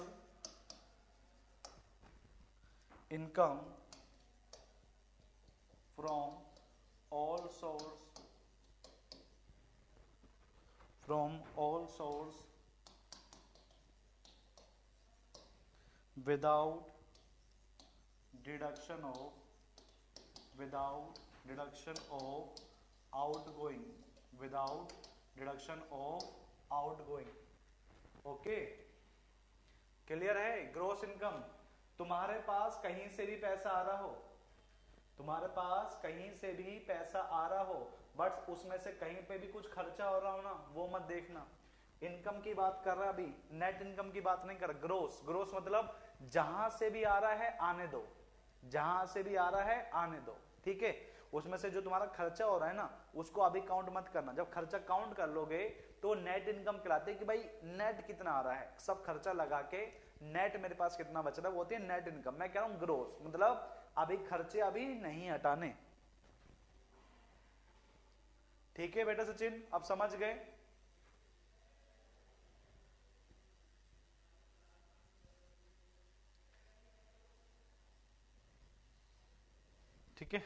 income from all source without deduction of outgoing। Okay clear है? ग्रॉस इनकम, तुम्हारे पास कहीं से भी पैसा आ रहा हो, तुम्हारे पास कहीं से भी पैसा आ रहा हो, बट उसमें से कहीं पे भी कुछ खर्चा हो रहा हो ना, वो मत देखना। इनकम की बात कर रहा, अभी नेट इनकम की बात नहीं कर रहा। ग्रोस मतलब जहां से भी आ रहा है आने दो, जहां से भी आ रहा है आने दो, ठीक है। उसमें से जो तुम्हारा खर्चा हो रहा है ना, उसको अभी काउंट मत करना। जब खर्चा काउंट कर लोगे तो नेट इनकम कहलाते हैं कि भाई नेट कितना आ रहा है, सब खर्चा लगा के नेट मेरे पास कितना बच रहा है, वो होती है नेट इनकम। मैं कह रहा हूं ग्रोस मतलब अभी खर्चे अभी नहीं हटाने। ठीक है बेटा सचिन, अब समझ गए? ठीक है,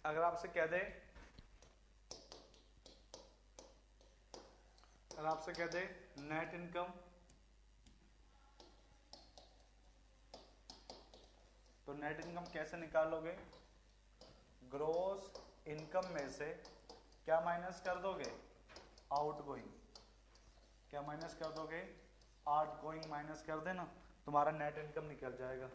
अगर आपसे कह दे, अगर आपसे कह दे नेट इनकम, तो नेट इनकम कैसे निकालोगे? ग्रोस इनकम में से क्या माइनस कर दोगे? Out going. क्या माइनस कर दोगे? आउट गोइंग माइनस कर देना, तुम्हारा नेट इनकम निकल जाएगा।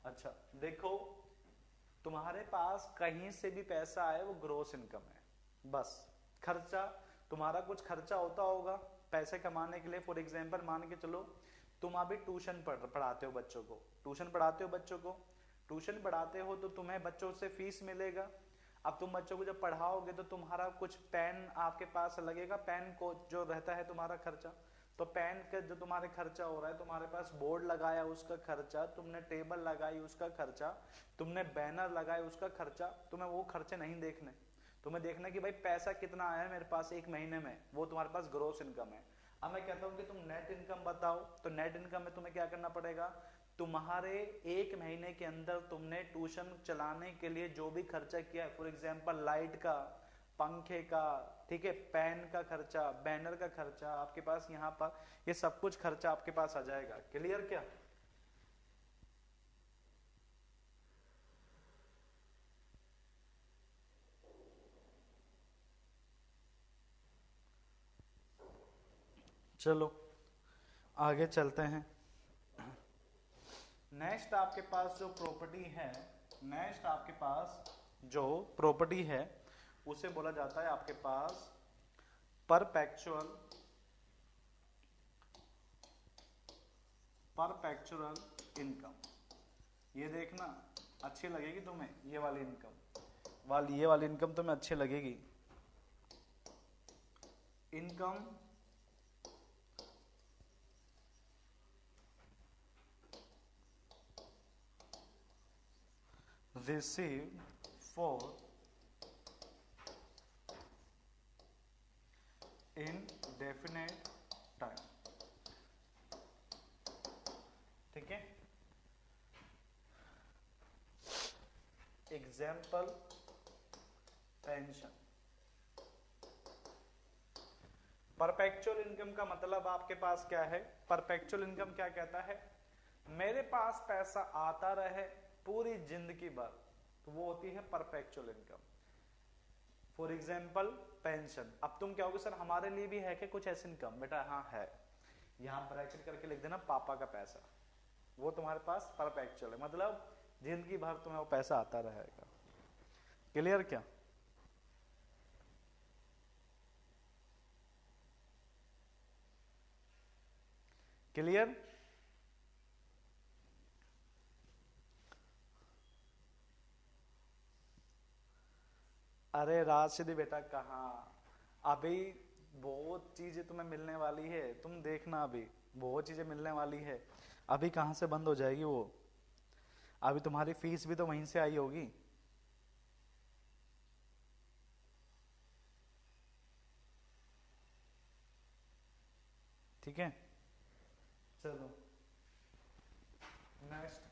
अच्छा देखो, तुम्हारे पास कहीं से भी पैसा आए वो ग्रोस इनकम है। बस खर्चा, तुम्हारा कुछ खर्चा होता होगा पैसे कमाने के लिए। फॉर एग्जांपल मान के चलो तुम अभी ट्यूशन पढ़ाते हो बच्चों को, ट्यूशन पढ़ाते हो बच्चों को, ट्यूशन पढ़ाते हो तो तुम्हें बच्चों से फीस मिलेगा। अब तुम बच्चों को जब पढ़ाओगे तो तुम्हारा कुछ पेन आपके पास लगेगा, पेन को जो रहता है तुम्हारा खर्चा, तो पेन का जो तुम्हारे खर्चा हो रहा है, तुम्हारे पास बोर्ड लगाया उसका खर्चा, तुमने टेबल लगाई उसका खर्चा, तुमने बैनर लगाए उसका खर्चा, तुम्हें वो खर्चे नहीं देखने। तुम्हें देखना कि भाई पैसा कितना आया है मेरे पास एक महीने में, वो तुम्हारे पास ग्रोस इनकम है। अब मैं कहता हूँ कि तुम नेट इनकम बताओ, तो नेट इनकम में तुम्हें क्या करना पड़ेगा? तुम्हारे एक महीने के अंदर तुमने ट्यूशन चलाने के लिए जो भी खर्चा किया है, फॉर एग्जाम्पल लाइट का, पंखे का, ठीक है, पेन का खर्चा, बैनर का खर्चा, आपके पास यहाँ पर ये सब कुछ खर्चा आपके पास आ जाएगा। क्लियर क्या? चलो आगे चलते हैं। नेक्स्ट आपके पास जो प्रॉपर्टी है, नेक्स्ट आपके पास जो प्रॉपर्टी है उसे बोला जाता है आपके पास परपेचुअल इनकम। ये देखना अच्छी लगेगी तुम्हें, ये वाली इनकम तुम्हें अच्छी लगेगी। Income received for indefinite time। ठीक है, एग्जाम्पल पेंशन। परपेचुअल इनकम का मतलब आपके पास क्या है? परपेचुअल इनकम क्या कहता है? मेरे पास पैसा आता रहे पूरी जिंदगी भर, तो वो होती है perpetual income. For example pension. अब तुम क्या होगे सर हमारे लिए भी है क्या कुछ ऐसी इनकम? बेटा हाँ है, यहां ब्रैकेट करके लिख देना पापा का पैसा, वो तुम्हारे पास परपेचुअल है, मतलब जिंदगी भर तुम्हें वो पैसा आता रहेगा। क्लियर क्या? क्लियर? अरे राशिदी बेटा कहाँ, अभी बहुत चीजें तुम्हें मिलने वाली है, तुम देखना अभी बहुत चीजें मिलने वाली है। अभी कहाँ से बंद हो जाएगी वो? अभी तुम्हारी फीस भी तो वहीं से आई होगी। ठीक है, चलो नेक्स्ट।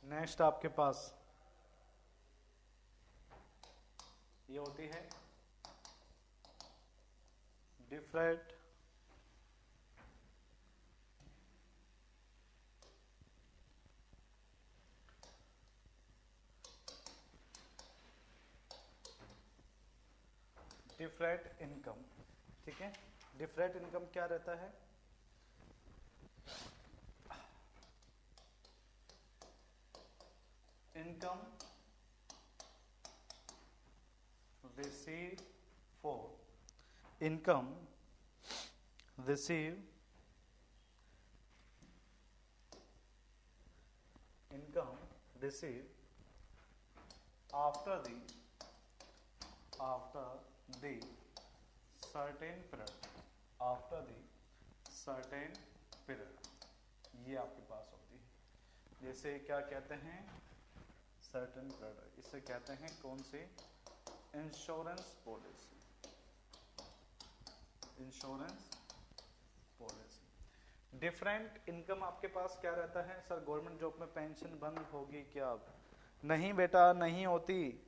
नेक्स्ट आपके पास ये होती है डिफरेंट इनकम। ठीक है, डिफरेंट इनकम क्या रहता है? Income receive for income receive income received after the certain period, ये आपके पास होती है। जैसे क्या कहते हैं, सर्टेन period, इसे कहते हैं कौन सी, इंश्योरेंस पॉलिसी। डिफरेंट इनकम आपके पास क्या रहता है सर, गवर्नमेंट जॉब में पेंशन बंद होगी क्या अब? नहीं बेटा, नहीं होती।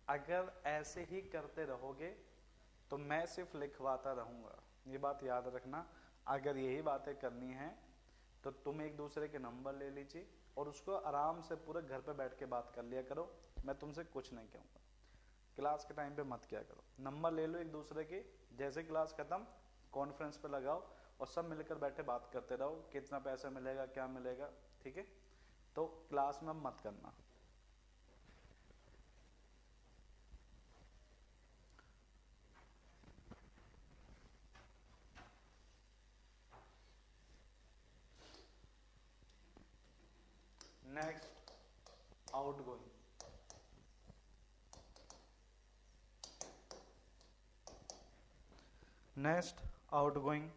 अगर ऐसे ही करते रहोगे तो मैं सिर्फ लिखवाता रहूंगा, ये बात याद रखना। अगर यही बातें करनी है तो तुम एक दूसरे के नंबर ले लीजिए और उसको आराम से पूरे घर पे बैठ के बात कर लिया करो। मैं तुमसे कुछ नहीं कहूँगा, क्लास के टाइम पे मत किया करो। नंबर ले लो एक दूसरे के, जैसे क्लास खत्म कॉन्फ्रेंस पे लगाओ और सब मिलकर बैठे बात करते रहो, कितना पैसा मिलेगा, क्या मिलेगा, ठीक है? तो क्लास में मत करना। Next, outgoing. Next, outgoing.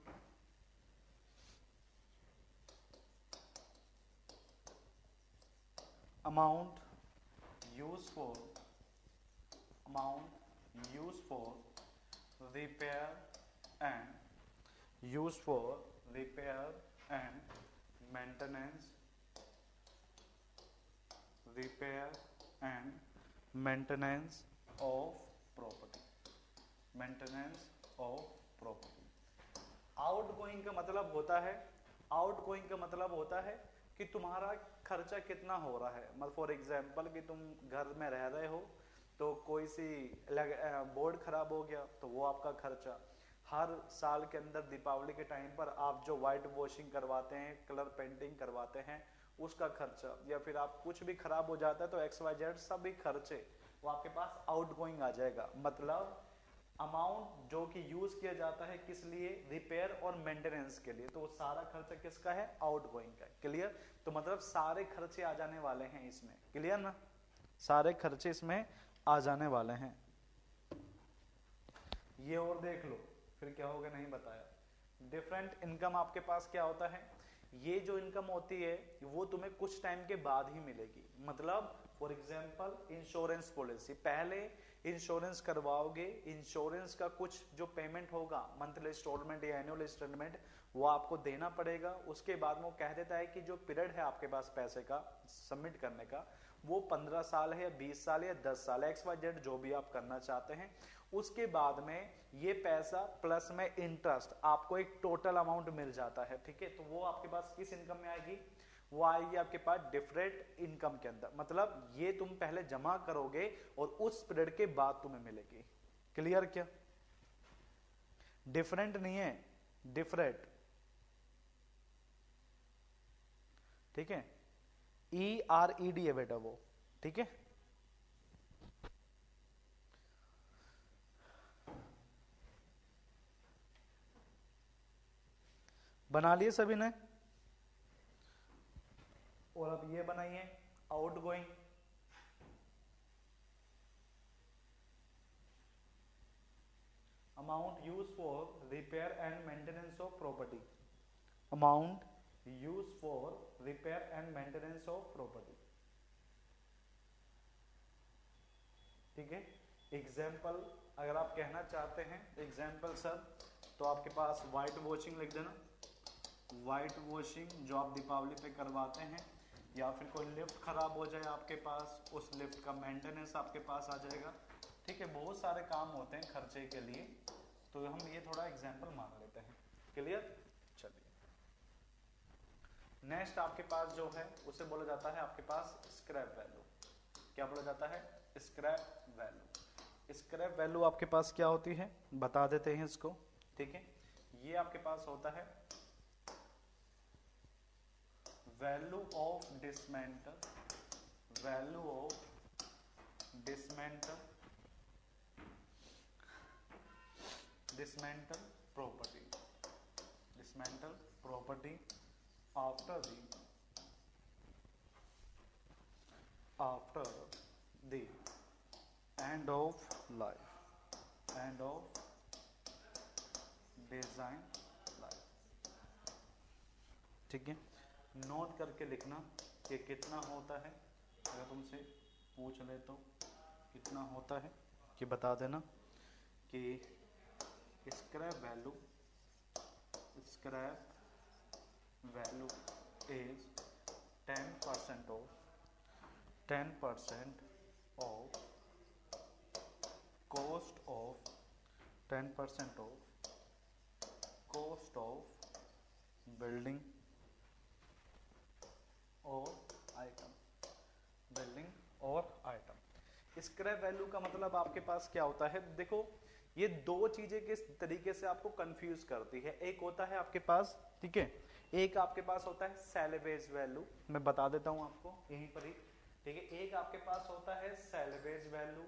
amount used for repair and maintenance of property। Outgoing का मतलब होता है कि तुम्हारा खर्चा कितना हो रहा है। मतलब फॉर एग्जाम्पल कि तुम घर में रह रहे हो तो कोई सी बोर्ड खराब हो गया तो वो आपका खर्चा। हर साल के अंदर दीपावली के टाइम पर आप जो व्हाइट वॉशिंग करवाते हैं, कलर पेंटिंग करवाते हैं, उसका खर्चा, या फिर आप कुछ भी खराब हो जाता है तो XYZ सभी खर्चे वो आपके पास आउटगोइंग आ जाएगा। मतलब अमाउंट जो कि यूज किया जाता है किस लिए, रिपेयर और मेंटेनेंस के लिए, तो वो सारा खर्चा किसका है, आउटगोइंग का। क्लियर? तो मतलब सारे खर्चे आ जाने वाले हैं इसमें। क्लियर ना? सारे खर्चे इसमें आ जाने वाले हैं। ये और देख लो फिर क्या होगा, नहीं बताया। डिफरेंट इनकम आपके पास क्या होता है, ये जो इनकम होती है वो तुम्हें कुछ टाइम के बाद ही मिलेगी। मतलब फॉर एग्जाम्पल इंश्योरेंस पॉलिसी, पहले इंश्योरेंस करवाओगे, इंश्योरेंस का कुछ जो पेमेंट होगा मंथली इंस्टॉलमेंट या एनुअल इंस्टॉलमेंट वो आपको देना पड़ेगा। उसके बाद वो कह देता है कि जो पीरियड है आपके पास पैसे का सबमिट करने का वो 15 साल है या 20 साल या 10 साल है, XYZ जो भी आप करना चाहते हैं। उसके बाद में ये पैसा प्लस में इंटरेस्ट आपको एक टोटल अमाउंट मिल जाता है। ठीक है? तो वो आपके पास किस इनकम में आएगी, वो आएगी आपके पास डिफरेंट इनकम के अंदर। मतलब ये तुम पहले जमा करोगे और उस पीरियड के बाद तुम्हें मिलेगी। क्लियर? क्या डिफरेंट नहीं है, डिफरेंट। ठीक है? ERED है बेटा वो। ठीक है? बना लिए सभी ने? और अब ये बनाइए outgoing. Amount use for repair and maintenance of property. Amount use for repair and maintenance of property. ठीक है? एग्जाम्पल अगर आप कहना चाहते हैं एग्जाम्पल सर, तो आपके पास व्हाइट वॉशिंग लिख देना। व्हाइट वॉशिंग जो आप दीपावली पे करवाते हैं, या फिर कोई लिफ्ट खराब हो जाए आपके पास, उस लिफ्ट का मेंटेनेंस आपके पास आ जाएगा। ठीक है? बहुत सारे काम होते हैं खर्चे के लिए, तो हम ये थोड़ा एग्जाम्पल मान लेते हैं। क्लियर? चलिए नेक्स्ट आपके पास जो है उसे बोला जाता है आपके पास स्क्रैप वैल्यू। क्या बोला जाता है? Scrap value. स्क्रैप वैल्यू आपके पास क्या होती है बता देते हैं इसको, ठीक है। ये आपके पास होता है value of dismantle, value of dismantle, dismantle property, dismantle property after the end of life, end of design life, ठीक है। नोट करके लिखना कि कितना होता है, अगर तुमसे पूछ ले तो कितना होता है कि बता देना कि scrap value is 10% of 10% of cost of 10% of cost of building or item, building और item। स्क्रैप वैल्यू का मतलब आपके पास क्या होता है, देखो ये दो चीजें किस तरीके से आपको कंफ्यूज करती है। एक होता है आपके पास, ठीक है, एक आपके पास होता है सैल्वेज वैल्यू, मैं बता देता हूं आपको यहीं पर ही, ठीक है। एक आपके पास होता है सैल्वेज वैल्यू,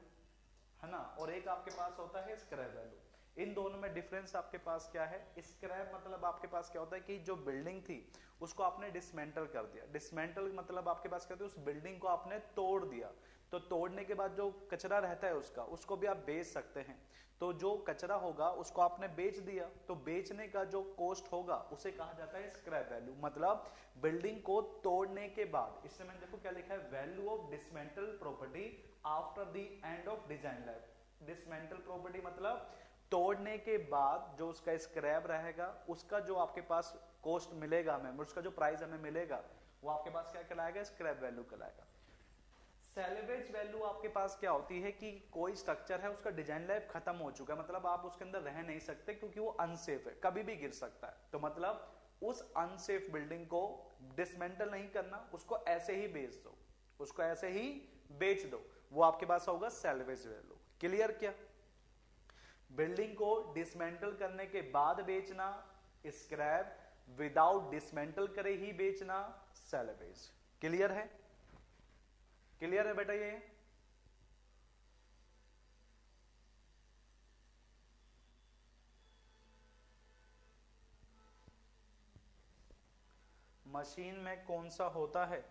है ना, और एक आपके पास होता है स्क्रैप वैल्यू। इन दोनों में डिफरेंस आपके पास क्या है। स्क्रैप मतलब आपके पास क्या होता है कि जो बिल्डिंग थी उसको आपने डिसमेंटल कर दिया। डिसमेंटल मतलब आपके पास क्या होता है, उस बिल्डिंग को आपने तोड़ दिया, तो तोड़ने के बाद जो कचरा रहता है उसको भी आप बेच सकते हैं। तो जो कचरा होगा उसको आपने बेच दिया, तो बेचने का जो कॉस्ट होगा उसे कहा जाता है स्क्रैप वैल्यू। मतलब बिल्डिंग को तोड़ने के बाद, इससे मैंने देखो क्या लिखा है, value of dismantle property after the end of design life. Dismantle property मतलब तोड़ने के बाद जो उसका स्क्रैप रहेगा, उसका जो आपके पास कॉस्ट मिलेगा हमें, उसका जो प्राइस हमें मिलेगा वो आपके पास क्या कहलाएगा, स्क्रैप वैल्यू कहलाएगा। सैल्वेज वैल्यू आपके पास क्या होती है कि कोई स्ट्रक्चर है उसका डिजाइन लाइफ खत्म हो चुका है, मतलब आप उसके अंदर रह नहीं सकते क्योंकि वो अनसेफ है, कभी भी गिर सकता है। तो मतलब उस अनसेफ बिल्डिंग को डिसमेंटल नहीं करना, उसको ऐसे ही बेच दो, उसको ऐसे ही बेच दो, वो आपके पास होगा सैल्वेज वैल्यू। क्लियर क्या? बिल्डिंग को डिसमेंटल करने के बाद बेचना स्क्रैप, विदाउट डिसमेंटल करे ही बेचना सैल्वेज। क्लियर है? क्लियर है बेटा? ये मशीन में कौन सा होता है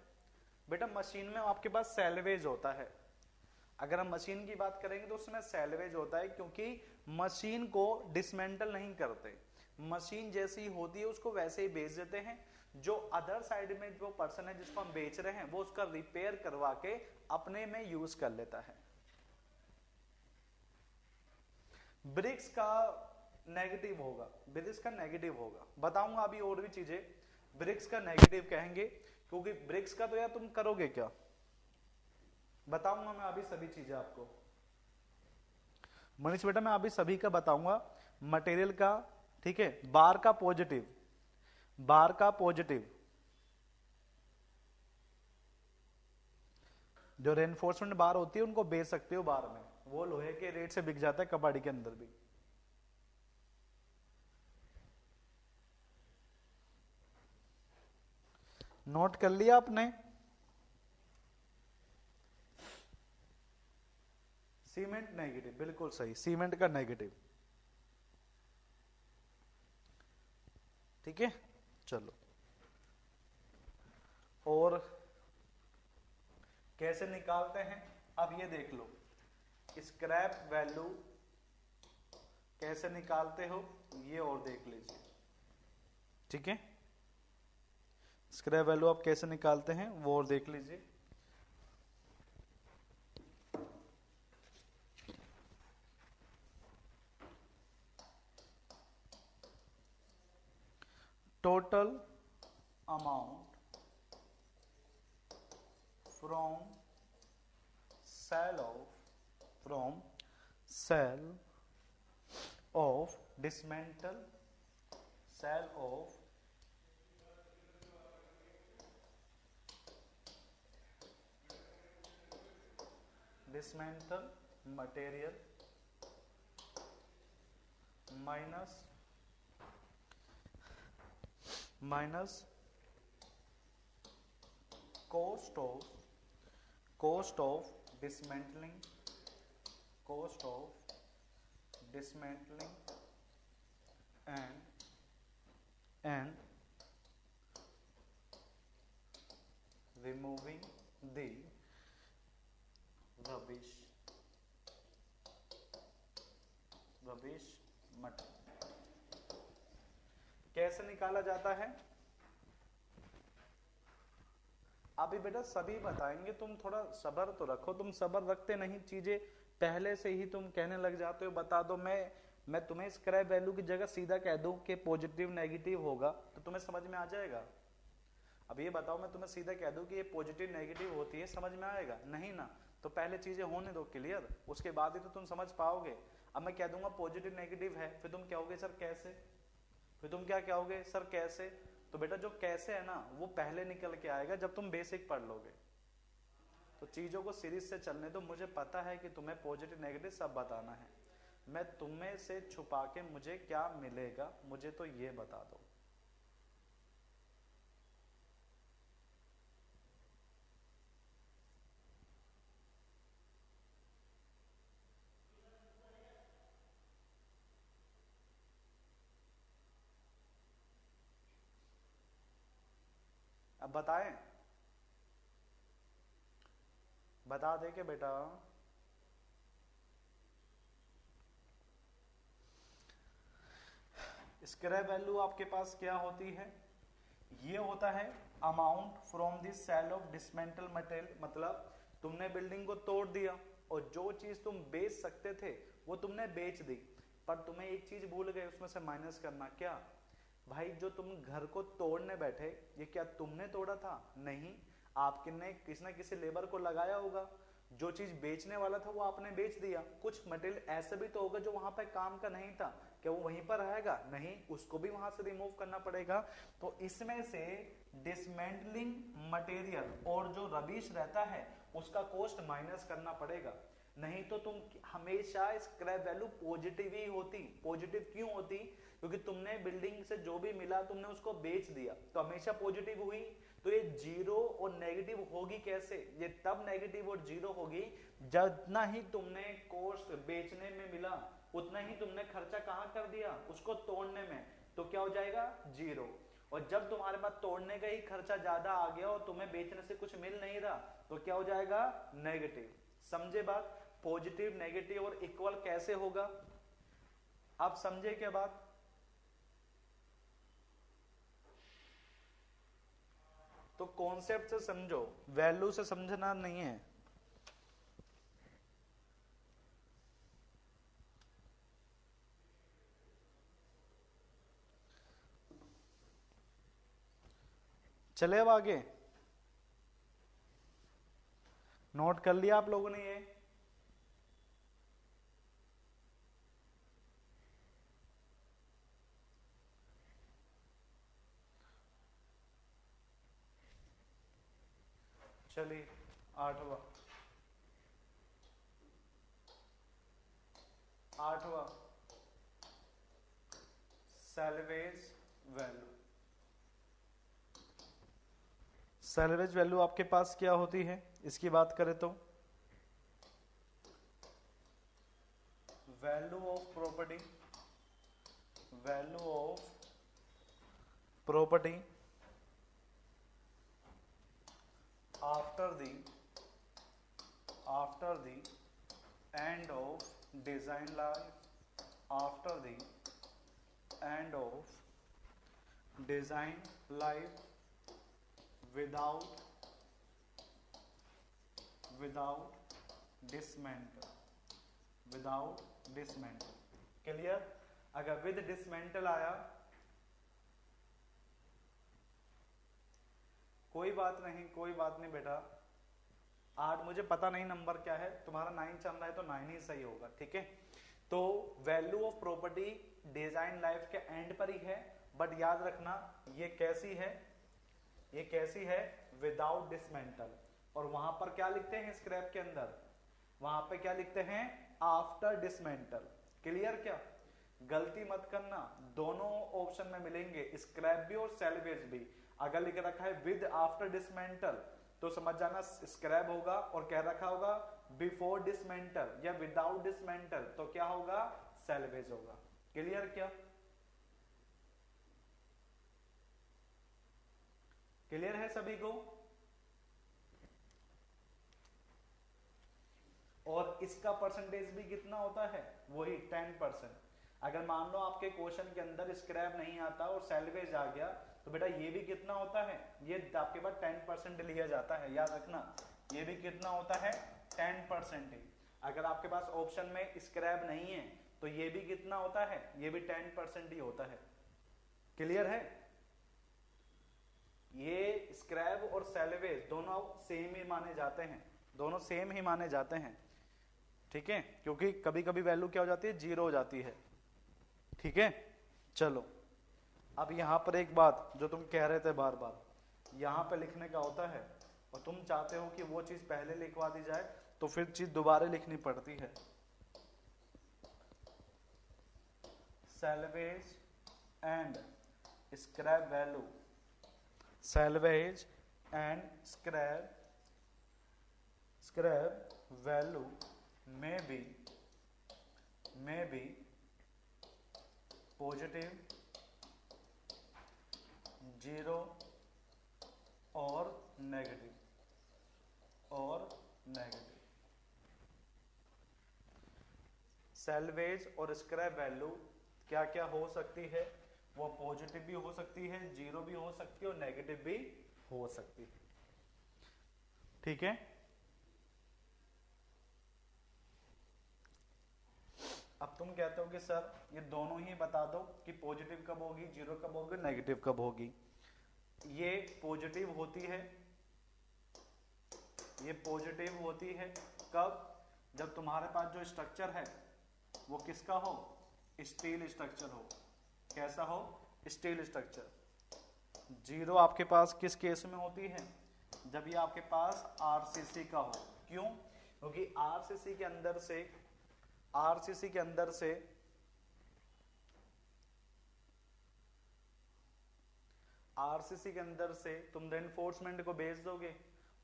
बेटा? मशीन में आपके पास सैल्वेज होता है। अगर हम मशीन की बात करेंगे तो उसमें सैल्वेज होता है, क्योंकि मशीन को डिसमेंटल नहीं करते, मशीन जैसी होती है उसको वैसे ही बेच देते हैं। जो अदर साइड में जो पर्सन है जिसको हम बेच रहे हैं वो उसका रिपेयर करवा के अपने में यूज कर लेता है। ब्रिक्स का नेगेटिव होगा, ब्रिक्स का नेगेटिव होगा, बताऊंगा अभी और भी चीजें। ब्रिक्स का नेगेटिव कहेंगे क्योंकि ब्रिक्स का तो यार तुम करोगे क्या, बताऊंगा मैं अभी सभी चीजें आपको। मनीष बेटा मैं अभी सभी का बताऊंगा, मटेरियल का, ठीक है। बार का पॉजिटिव, बार का पॉजिटिव, जो रेनफोर्समेंट बार होती है उनको बेच सकते हो बार में, वो लोहे के रेट से बिक जाता है कबाड़ी के अंदर भी। नोट कर लिया आपने? सीमेंट नेगेटिव, बिल्कुल सही, सीमेंट का नेगेटिव, ठीक है। चलो, और कैसे निकालते हैं अब ये देख लो। स्क्रैप वैल्यू कैसे निकालते हो ये और देख लीजिए, ठीक है। स्क्रैप वैल्यू आप कैसे निकालते हैं वो और देख लीजिए। Total amount from sale of dismantle, sale of dismantle material minus cost of dismantling and removing the rubbish material। कैसे निकाला जाता है अभी बेटा सभी बताएंगे, तुम थोड़ा सब्र तो रखो, तुम सब्र रखते नहीं, चीजें पहले से ही तुम कहने लग जाते हो बता दो। मैं तुम्हें स्क्रैप वैल्यू की जगह सीधा कह दूं कि पॉजिटिव नेगेटिव होगा तो तुम्हें समझ में आ जाएगा। अब ये बताओ मैं तुम्हें सीधा कह दूं कि ये पॉजिटिव नेगेटिव होती है, समझ में आएगा? नहीं ना। तो पहले चीजें होने दो क्लियर, उसके बाद ही तो तुम समझ पाओगे। अब मैं कह दूंगा पॉजिटिव नेगेटिव है, फिर तुम कहोगे सर कैसे, फिर तुम क्या कहोगे सर कैसे। तो बेटा जो कैसे है ना वो पहले निकल के आएगा जब तुम बेसिक पढ़ लोगे। तो चीजों को सीरीज से चलने दो, मुझे पता है कि तुम्हें पॉजिटिव नेगेटिव सब बताना है, मैं तुम्हें से छुपा के मुझे क्या मिलेगा, मुझे तो ये बता दो। अब बताएं, बता दे के बेटा। स्क्रैप वैल्यू आपके पास क्या होती है, ये होता है amount from the sale of dismantle material. मतलब तुमने बिल्डिंग को तोड़ दिया और जो चीज तुम बेच सकते थे वो तुमने बेच दी, पर तुम्हें एक चीज भूल गए उसमें से माइनस करना। क्या भाई, जो तुम घर को तोड़ने बैठे ये क्या तुमने तोड़ा था? नहीं, आपने किसी ना किसी लेबर को लगाया होगा। जो चीज बेचने वाला था वो आपने बेच दिया। कुछ मटेरियल ऐसे भी तो होगा जो वहां पर काम का नहीं था, क्या वो वहीं पर रहेगा? नहीं, उसको भी वहां से रिमूव करना पड़ेगा। तो इसमें से डिसमेंटलिंग मटेरियल और जो रबिश रहता है उसका कॉस्ट माइनस करना पड़ेगा। नहीं तो तुम हमेशा स्क्रैप वैल्यू पॉजिटिव ही होती। पॉजिटिव क्यों होती? क्योंकि तुमने बिल्डिंग से जो भी मिला तुमने उसको बेच दिया, तो हमेशा पॉजिटिव हुई। तो ये जीरो और नेगेटिव होगी कैसे? ये तब नेगेटिव और जीरो होगी जितना ही तुमने कॉस्ट बेचने में मिला उतना ही तुमने खर्चा कहां कर दिया, उसको तोड़ने में। तो क्या हो जाएगा? जीरो। और जब तुम्हारे पास तोड़ने का ही खर्चा ज्यादा आ गया और तुम्हें बेचने से कुछ मिल नहीं रहा तो क्या हो जाएगा? नेगेटिव। समझे बात? पॉजिटिव नेगेटिव और इक्वल कैसे होगा, आप समझे क्या बात? तो कॉन्सेप्ट से समझो, वैल्यू से समझना नहीं है। चले अब आगे, नोट कर लिया आप लोगों ने ये? चलिए आठवां सैल्वेज वैल्यू। सैल्वेज वैल्यू आपके पास क्या होती है इसकी बात करें तो value of property, value of property after the end of design life, after the end of design life without dismantle, clear? अगर विद डिसमेंटल आया कोई बात नहीं बेटा। 8 मुझे पता नहीं नंबर क्या है तुम्हारा, 9 चल रहा है तो 9 ही सही होगा, ठीक है? तो value of property design life के एंड पर ही है, बट याद रखना ये कैसी है? Without dismantle. और वहां पर क्या लिखते हैं स्क्रैप के अंदर? वहां पे क्या लिखते हैं, आफ्टर डिसमेंटल। क्लियर क्या? गलती मत करना, दोनों ऑप्शन में मिलेंगे, स्क्रैप भी और सैल्वेज भी। अगर लिख रखा है विद आफ्टर डिसमेंटल तो समझ जाना स्क्रैप होगा, और कह रखा होगा बिफोर डिसमेंटल या विदाउट डिसमेंटल तो क्या होगा, सैल्वेज होगा। क्लियर क्या? क्लियर है सभी को? और इसका परसेंटेज भी कितना होता है, वही 10%। अगर मान लो आपके क्वेश्चन के अंदर स्क्रैप नहीं आता और सैल्वेज आ गया तो बेटा ये भी कितना होता है, ये आपके पास 10% लिया जाता है, याद रखना। ये भी कितना होता है, 10% ही। अगर आपके पास ऑप्शन में स्क्रैप नहीं है तो ये भी कितना होता है, ये भी 10% ही होता है। क्लियर है? ये स्क्रैप और सैल्वेज दोनों सेम ही माने जाते हैं, दोनों सेम ही माने जाते हैं। ठीक है, क्योंकि कभी कभी वैल्यू क्या हो जाती है, 0 हो जाती है। ठीक है, चलो अब यहां पर एक बात जो तुम कह रहे थे बार बार, यहां पे लिखने का होता है और तुम चाहते हो कि वो चीज पहले लिखवा दी जाए तो फिर चीज दोबारा लिखनी पड़ती है। Salvage and scrap value, salvage and scrap value may be positive, 0 और नेगेटिव सैल्वेज और स्क्रैप वैल्यू क्या क्या हो सकती है, वो पॉजिटिव भी हो सकती है, 0 भी हो सकती है और नेगेटिव भी हो सकती है। ठीक है, अब तुम कहते हो कि सर ये दोनों ही बता दो कि पॉजिटिव कब होगी, 0 कब होगी, नेगेटिव कब होगी। ये पॉजिटिव होती है, ये पॉजिटिव होती है कब, जब तुम्हारे पास जो स्ट्रक्चर है वो किसका हो, स्टील स्ट्रक्चर हो। कैसा हो, स्टील स्ट्रक्चर। 0 आपके पास किस केस में होती है, जब ये आपके पास आरसीसी का हो। क्यों? क्योंकि आरसीसी के अंदर से तुम रेनफोर्समेंट को भेज दोगे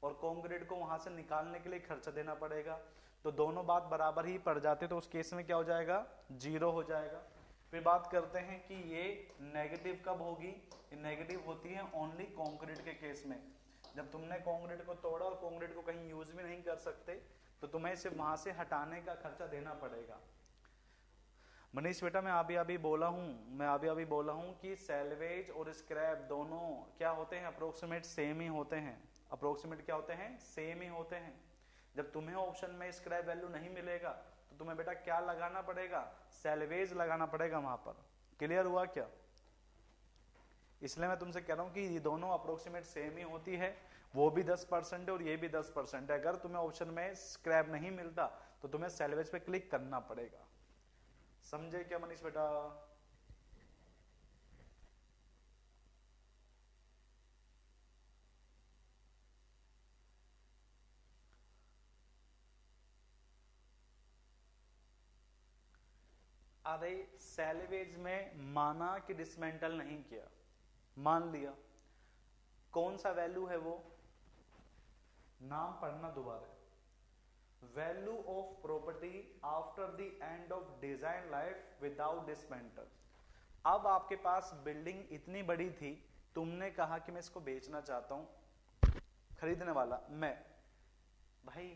और कंक्रीट को वहां से निकालने के लिए खर्चा देना पड़ेगा, तो दोनों बात बराबर ही पड़ जाते, तो उस केस में क्या हो जाएगा, 0 हो जाएगा। फिर बात करते हैं कि ये नेगेटिव कब होगी, ये नेगेटिव होती है ओनली कंक्रीट के केस में। जब तुमने कंक्रीट को तोड़ा और कंक्रीट को कहीं यूज भी नहीं कर सकते तो तुम्हें इसे वहां से हटाने का खर्चा देना पड़ेगा। मनीष बेटा मैं अभी बोला हूं कि सैल्वेज और स्क्रैप दोनों क्या होते हैं, अप्रोक्सीमेट सेम ही होते हैं। अप्रोक्सीमेट क्या होते हैं, सेम ही होते हैं। जब तुम्हें ऑप्शन में स्क्रैप वैल्यू नहीं मिलेगा तो तुम्हें बेटा क्या लगाना पड़ेगा, सैल्वेज लगाना पड़ेगा वहां पर। क्लियर हुआ क्या? इसलिए मैं तुमसे कह रहा हूं कि ये दोनों अप्रोक्सीमेट सेम ही होती है, वो भी 10% और ये भी 10% है। अगर तुम्हें ऑप्शन में स्क्रैप नहीं मिलता तो तुम्हें सैल्वेज पे क्लिक करना पड़ेगा। समझे क्या मनीष बेटा? अरे सैल्वेज में माना कि डिसमेंटल नहीं किया, मान लिया, कौन सा वैल्यू है वो, नाम पढ़ना दोबारा, value of property after the end of design life without dismantle. अब आपके पास बिल्डिंग इतनी बड़ी थी, तुमने कहा कि मैं इसको बेचना चाहता हूं, खरीदने वाला मैं, भाई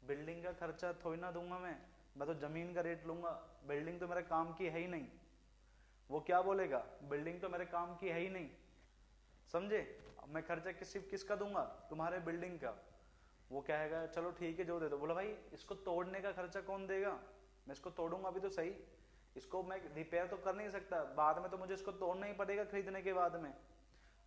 बिल्डिंग का खर्चा थोड़ी ना दूंगा मैं तो जमीन का रेट लूंगा, बिल्डिंग तो मेरे काम की है ही नहीं। वो क्या बोलेगा, बिल्डिंग तो मेरे काम की है ही नहीं, समझे? मैं खर्चा किसका दूंगा, तुम्हारे बिल्डिंग का। वो कहेगा चलो ठीक है जो दे दो। बोला भाई इसको तोड़ने का खर्चा कौन देगा, मैं इसको तोड़ूंगा अभी तो सही, इसको मैं रिपेयर तो कर नहीं सकता, बाद में तो मुझे इसको तोड़ना ही पड़ेगा खरीदने के बाद में।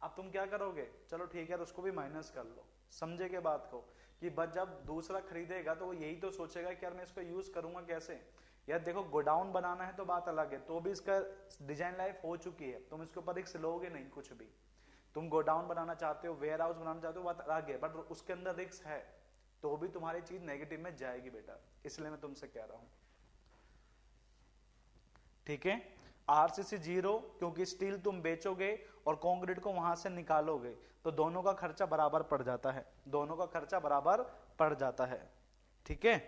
अब तुम क्या करोगे, चलो ठीक है उसको भी माइनस कर लो। समझे के बात को कि बस जब दूसरा खरीदेगा तो वो यही तो सोचेगा कि यार मैं इसको यूज करूंगा कैसे। यार देखो गोडाउन बनाना है तो बात अलग है, तो भी इसका डिजाइन लाइफ हो चुकी है, तुम इसके ऊपर रिस्क लोगे नहीं कुछ भी। तुम गोडाउन बनाना चाहते हो, वेयर हाउस बनाना चाहते हो, बात अलग है, बट उसके अंदर रिस्क है, तो भी तुम्हारी चीज नेगेटिव में जाएगी बेटा, इसलिए मैं तुमसे कह रहा हूं। ठीक है, आरसीसी 0 क्योंकि स्टील तुम बेचोगे और कंक्रीट को वहां से निकालोगे, तो दोनों का खर्चा बराबर पड़ जाता है, दोनों का खर्चा बराबर पड़ जाता है। ठीक है,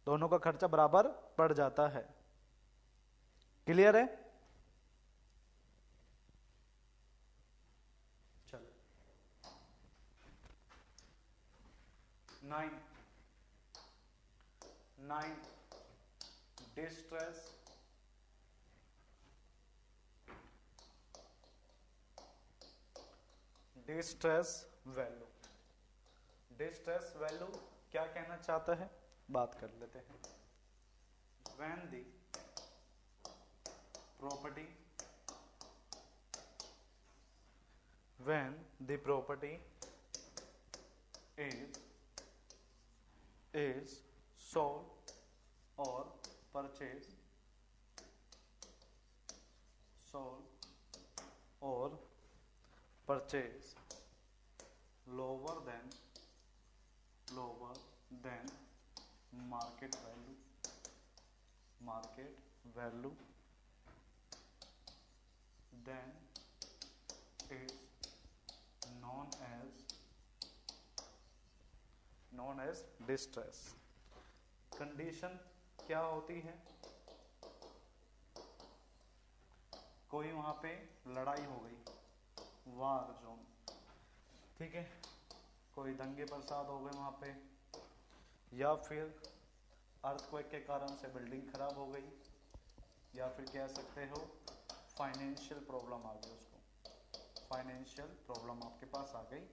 दोनों का खर्चा बराबर पड़ जाता है। क्लियर है? चलो 9 डिस्ट्रेस वैल्यू। डिस्ट्रेस वैल्यू क्या कहना चाहता है, बात कर लेते हैं। When the property is sold or purchased lower than market value, then is known as distress। Condition क्या होती है, कोई वहां पे लड़ाई हो गई, वार जोन, ठीक है, कोई दंगे फसाद हो गए वहां पे, या फिर अर्थक्वेक के कारण से बिल्डिंग खराब हो गई, या फिर कह सकते हो फाइनेंशियल प्रॉब्लम आ गई, उसको फाइनेंशियल प्रॉब्लम आपके पास आ गई,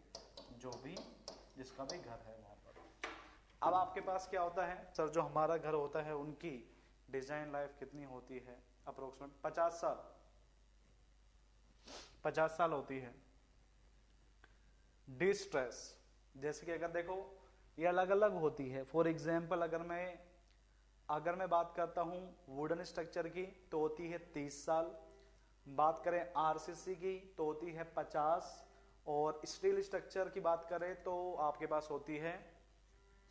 जो भी जिसका भी घर है वहां पर। अब आपके पास क्या होता है, सर जो हमारा घर होता है उनकी डिजाइन लाइफ कितनी होती है, अप्रोक्सीमेट 50 साल होती है। डिस्ट्रेस जैसे कि अगर देखो ये अलग अलग होती है। फॉर एग्जाम्पल अगर मैं बात करता हूं वुडन स्ट्रक्चर की तो होती है 30 साल, बात करें आरसीसी की तो होती है 50, और स्टील स्ट्रक्चर की बात करें तो आपके पास होती है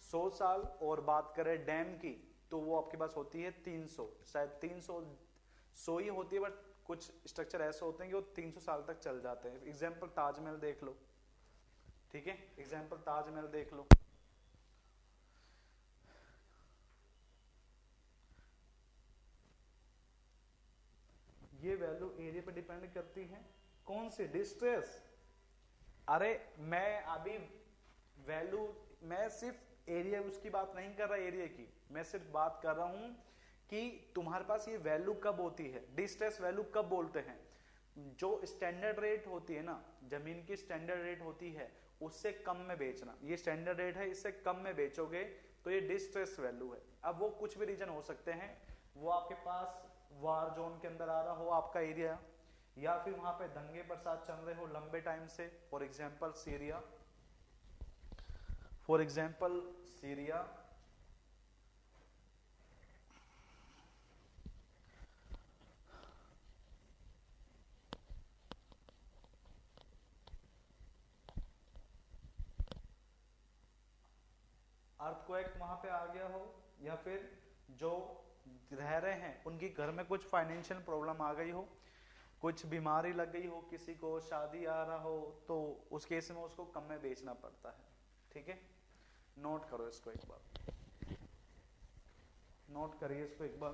100 साल, और बात करें डैम की तो वो आपके पास होती है 300, शायद 300 ही होती है, बट कुछ स्ट्रक्चर ऐसे होते हैं कि वो 300 साल तक चल जाते हैं। एग्जाम्पल ताजमहल देख लो, ठीक है, एग्जाम्पल ताजमहल देख लो। ये वैल्यू एरिया पे डिपेंड करती है। कौन सी? डिस्ट्रेस। अरे मैं अभी वैल्यू, मैं सिर्फ एरिया उसकी बात नहीं कर रहा, एरिया की मैं सिर्फ बात कर रहा हूं कि तुम्हारे पास ये वैल्यू कब होती है, डिस्ट्रेस वैल्यू कब बोलते हैं। जो स्टैंडर्ड रेट होती है ना, जमीन की स्टैंडर्ड रेट होती है, उससे कम में बेचना, ये स्टैंडर्ड रेट है, इससे कम में बेचोगे तो ये डिस्ट्रेस वैल्यू है। अब वो कुछ भी रीजन हो सकते हैं, वो आपके पास वार जोन के अंदर आ रहा हो आपका एरिया, या फिर वहां पे दंगे प्रसाद चल रहे हो लंबे टाइम से, फॉर एग्जाम्पल सीरिया, अर्थक्वेक वहां पे आ गया हो, या फिर जो रह रहे हैं उनकी घर में कुछ फाइनेंशियल प्रॉब्लम आ गई हो, कुछ बीमारी लग गई हो, किसी को शादी आ रहा हो, तो उस केस में उसको कम में बेचना पड़ता है। ठीक है, नोट करो इसको एक बार, नोट करिए इसको एक बार।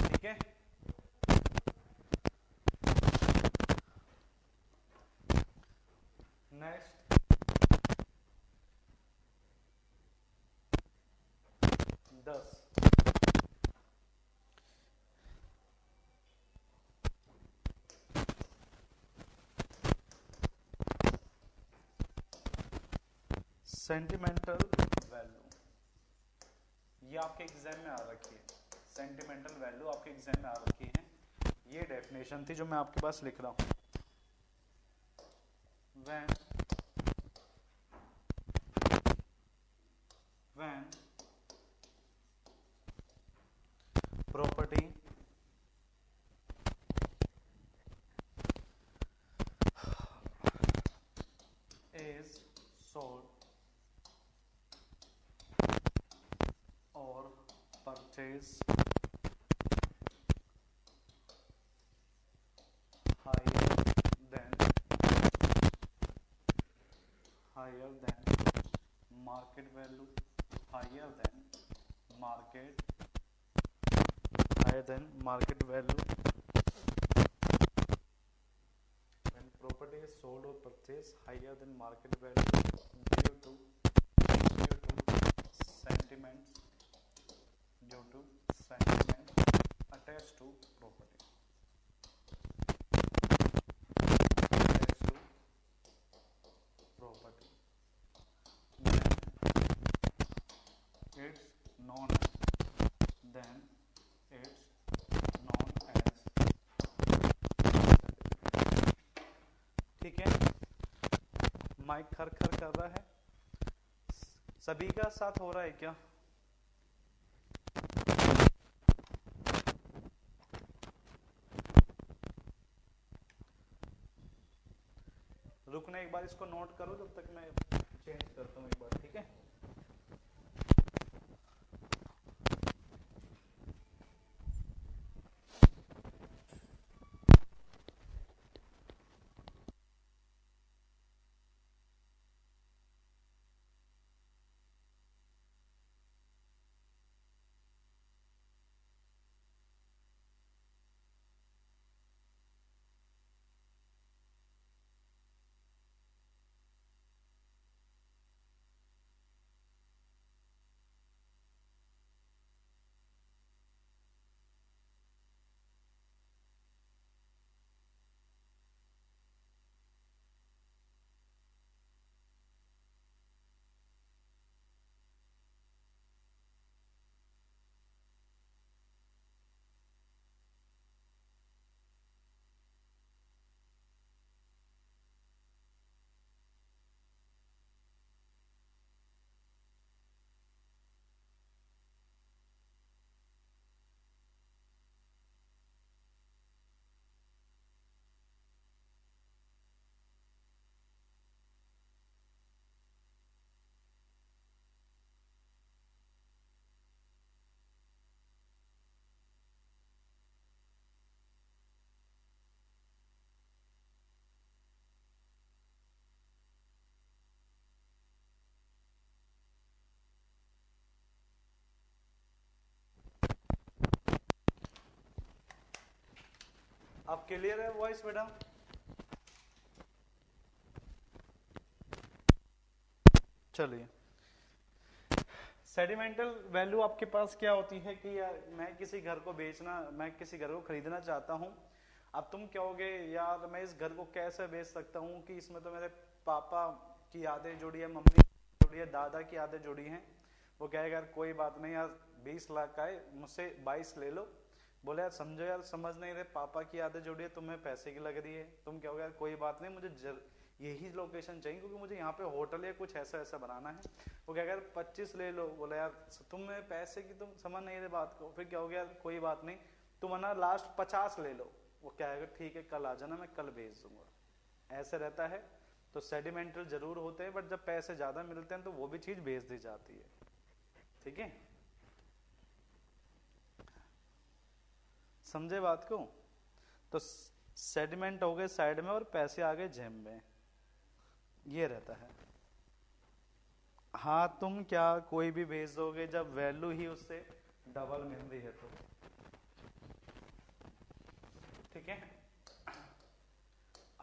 ठीक है, नेक्स्ट सेंटिमेंटल वैल्यू, ये आपके एग्जाम में आ रखी है, सेंटिमेंटल वैल्यू आपके एग्जाम में आ रखी है। ये डेफिनेशन थी जो मैं आपके पास लिख रहा हूं। When purchase higher than market value, higher than market value when property is sold or purchased higher than market value due to sentiments attached to property, then it's known as ठीक है। माइक खर खर कर रहा है, सभी का साथ हो रहा है क्या? रुकने एक बार इसको नोट करो, जब तक मैं चेंज करता हूँ एक बार, ठीक है। अब क्लियर है वॉइस बेटा? चलिए, सेडिमेंटल वैल्यू आपके पास क्या होती है कि यार मैं किसी घर को खरीदना चाहता हूं। अब तुम कहोगे यार मैं इस घर को कैसे बेच सकता हूं कि इसमें तो मेरे पापा की यादें जुड़ी है, मम्मी जुड़ी है, दादा की यादें जुड़ी हैं। वो कहेगा यार कोई बात नहीं यार, 20 लाख का है, मुझसे 22 ले लो। बोले यार समझो यार, समझ नहीं रहे, पापा की यादें जुड़ी है, तुम्हें पैसे की लग रही है। तुम क्या हो यार कोई बात नहीं, मुझे यही लोकेशन चाहिए क्योंकि मुझे यहाँ पे होटल या कुछ ऐसा ऐसा बनाना है। वो क्या यार 25 ले लो। बोला यार तुम्हें पैसे की तुम समझ नहीं रहे बात को। फिर क्या हो गया यार कोई बात नहीं, तुम ना लास्ट 50 ले लो। वो क्या है ठीक है कल आ जाना, मैं कल भेज दूंगा। ऐसे रहता है। तो सेडिमेंटल जरूर होते हैं, बट जब पैसे ज्यादा मिलते हैं तो वो भी चीज भेज दी जाती है। ठीक है, समझे बात को? तो सेडिमेंट हो गए साइड में और पैसे आ गए जेब में, ये रहता है। हाँ तुम क्या कोई भी भेज दोगे जब वैल्यू ही उससे डबल मिल रही है तो। ठीक है,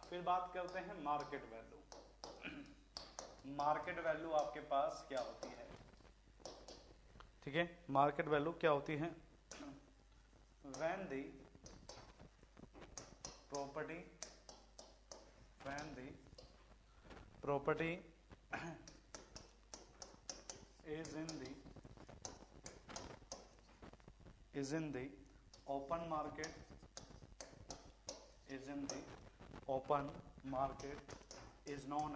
फिर बात करते हैं मार्केट वैल्यू। मार्केट वैल्यू आपके पास क्या होती है? ठीक है, मार्केट वैल्यू क्या होती है? when the property is in the open market, is known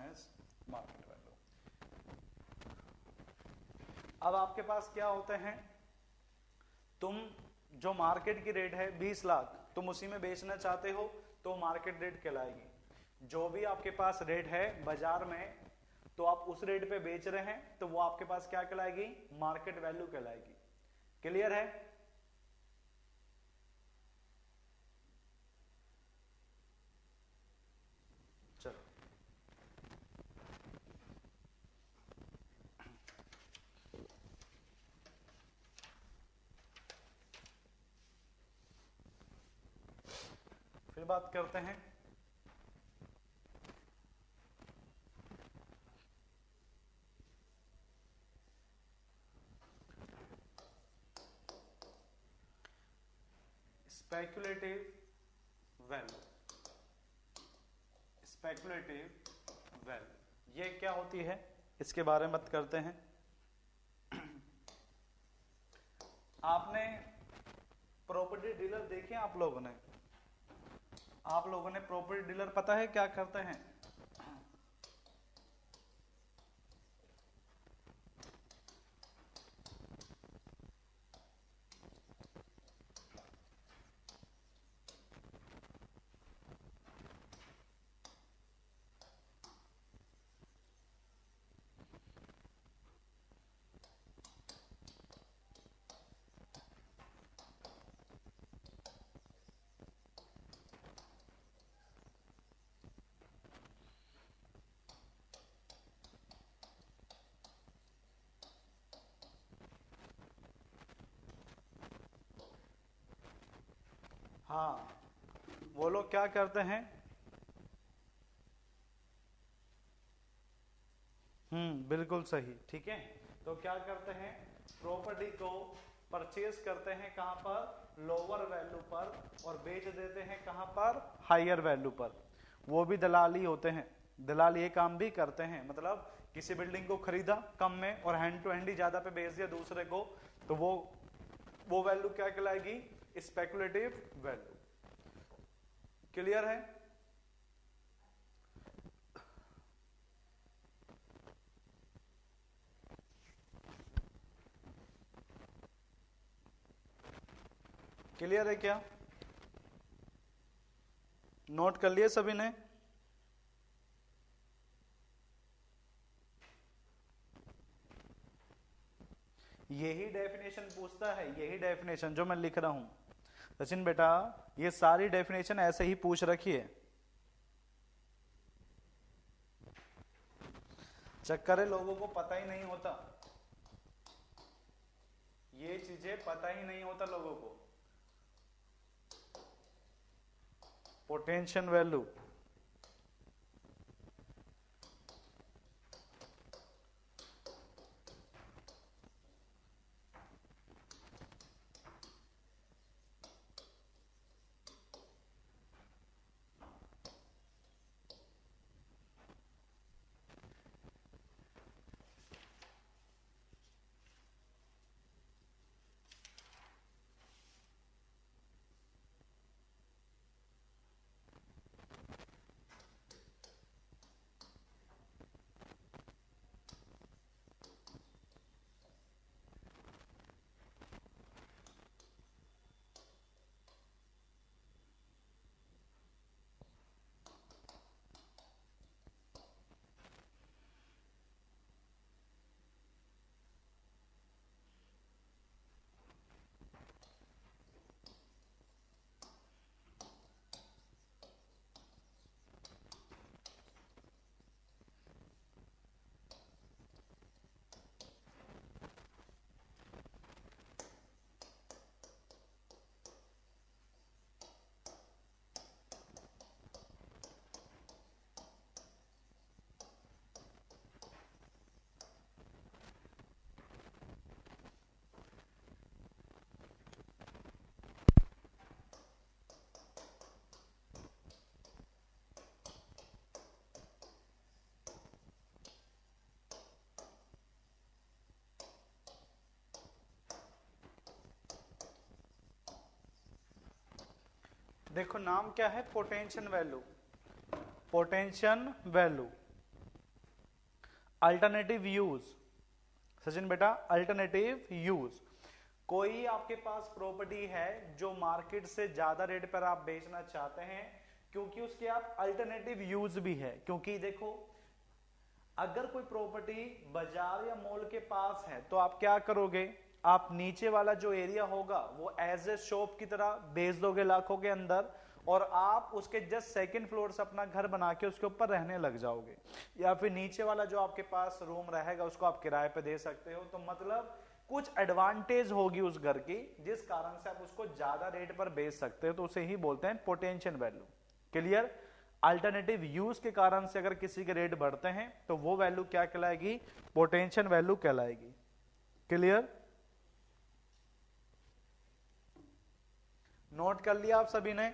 as market value। अब आपके पास क्या होते हैं, तुम जो मार्केट की रेट है 20 लाख, तुम उसी में बेचना चाहते हो तो मार्केट रेट कहलाएगी। जो भी आपके पास रेट है बाजार में तो आप उस रेट पे बेच रहे हैं तो वो आपके पास क्या कहलाएगी, मार्केट वैल्यू कहलाएगी। क्लियर है? चलो फिर बात करते हैं स्पेक्युलेटिव वैल्यू। स्पेक्युलेटिव वैल्यू ये क्या होती है, इसके बारे में बात करते हैं। आपने प्रॉपर्टी डीलर देखे आप लोगों ने? आप लोगों ने प्रॉपर्टी डीलर पता है क्या करते हैं? हाँ, वो लोग क्या करते हैं, बिल्कुल सही, ठीक है। तो क्या करते हैं, प्रॉपर्टी को परचेज करते हैं कहां पर, लोअर वैल्यू पर, और बेच देते हैं कहां पर, हायर वैल्यू पर। वो भी दलाल ही होते हैं, दलाल ये काम भी करते हैं। मतलब किसी बिल्डिंग को खरीदा कम में और हैंड टू हैंड ही ज्यादा पे बेच दिया दूसरे को, तो वो वैल्यू क्या कहलाएगी, स्पेकुलेटिव वैल्यू। क्लियर है? क्लियर है क्या? नोट कर लिए सभी ने? यही डेफिनेशन पूछता है, यही डेफिनेशन जो मैं लिख रहा हूं सचिन बेटा, ये सारी डेफिनेशन ऐसे ही पूछ रखी है। चक्कर है लोगों को पता ही नहीं होता, ये चीजें पता ही नहीं होता लोगों को। पोटेंशियल वैल्यू, देखो नाम क्या है, potential value. Potential value, alternative use. Sachin बेटा, अल्टरनेटिव यूज, कोई आपके पास प्रॉपर्टी है जो मार्केट से ज्यादा रेट पर आप बेचना चाहते हैं, क्योंकि उसके आप अल्टरनेटिव यूज भी है। क्योंकि देखो अगर कोई प्रॉपर्टी बाजार या मॉल के पास है तो आप क्या करोगे, आप नीचे वाला जो एरिया होगा वो एज ए शॉप की तरह बेच दोगे लाखों के अंदर, और आप उसके जस्ट सेकंड फ्लोर से अपना घर बना के उसके ऊपर रहने लग जाओगे, या फिर नीचे वाला जो आपके पास रूम रहेगा उसको आप किराए पे दे सकते हो। तो मतलब कुछ एडवांटेज होगी उस घर की जिस कारण से आप उसको ज्यादा रेट पर बेच सकते हो, तो उसे ही बोलते हैं potential value. Clear? Alternative use के कारण से अगर किसी के रेट बढ़ते हैं तो वो वैल्यू क्या कहलाएगी, पोटेंशियल वैल्यू कहलाएगी। क्लियर? नोट कर लिया आप सभी ने?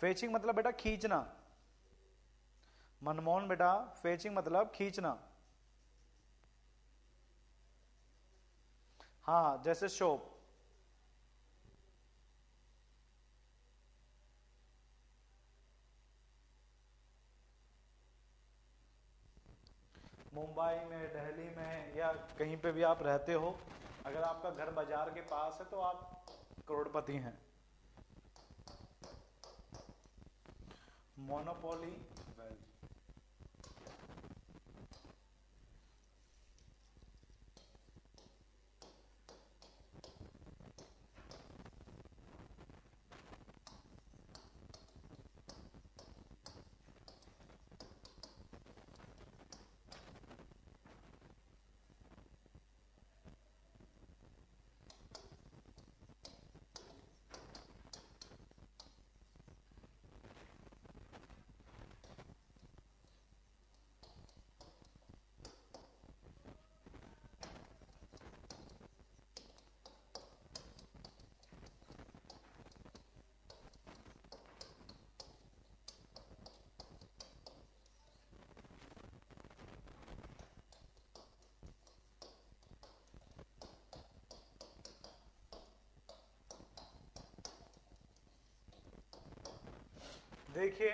फेचिंग मतलब बेटा खींचना, मनमोहन बेटा, फेचिंग मतलब खींचना। हाँ, जैसे शॉप। मुंबई में, दिल्ली में, या कहीं पे भी आप रहते हो, अगर आपका घर बाजार के पास है तो आप करोड़पति हैं। Monopoly value. देखिए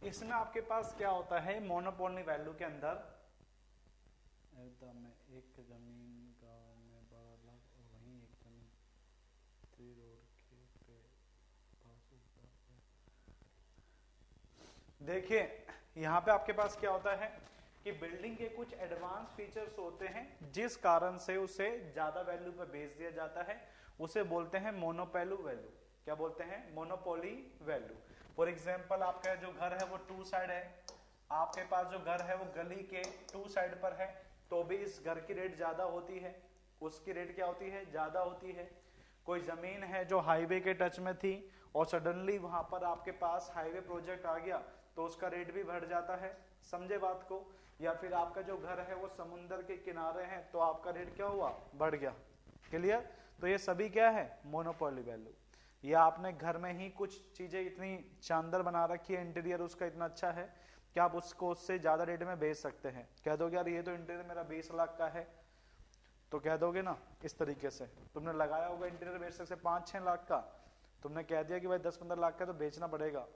इसमें आपके पास क्या होता है, मोनोपोली वैल्यू के अंदर एकदम एक जमीन गांव में 12 लाख और वहीं एक जमीन रोड के पे पास ऊपर है। देखिए यहाँ पे आपके पास क्या होता है कि बिल्डिंग के कुछ एडवांस फीचर्स होते हैं जिस कारण से उसे ज्यादा वैल्यू पे बेच दिया जाता है, उसे बोलते हैं मोनोपोली वैल्यू। क्या बोलते हैं? Monopoly value. फॉर एग्जाम्पल आपका जो घर है वो 2 साइड है, आपके पास जो घर है वो गली के 2 साइड पर है, तो भी इस घर की रेट ज्यादा होती है, उसकी रेट क्या होती है? ज्यादा होती है। कोई जमीन है जो हाईवे के टच में थी और सडनली वहां पर आपके पास हाईवे प्रोजेक्ट आ गया तो उसका रेट भी बढ़ जाता है। समझे बात को? या फिर आपका जो घर है वो समुद्र के किनारे है तो आपका रेट क्या हुआ? बढ़ गया। क्लियर? तो ये सभी क्या है? Monopoly value. या आपने घर में ही कुछ चीजें इतनी शानदार बना रखी है, इंटीरियर उसका इतना अच्छा है कि आप उसको उससे ज्यादा रेट में बेच सकते हैं। कह दोगे यार ये तो इंटीरियर मेरा 20 लाख का है, तो कह दोगे ना इस तरीके से, तुमने लगाया होगा इंटीरियर बेच सकते 5-6 लाख का, तुमने कह दिया कि भाई 10-15 लाख का तो बेचना पड़ेगा।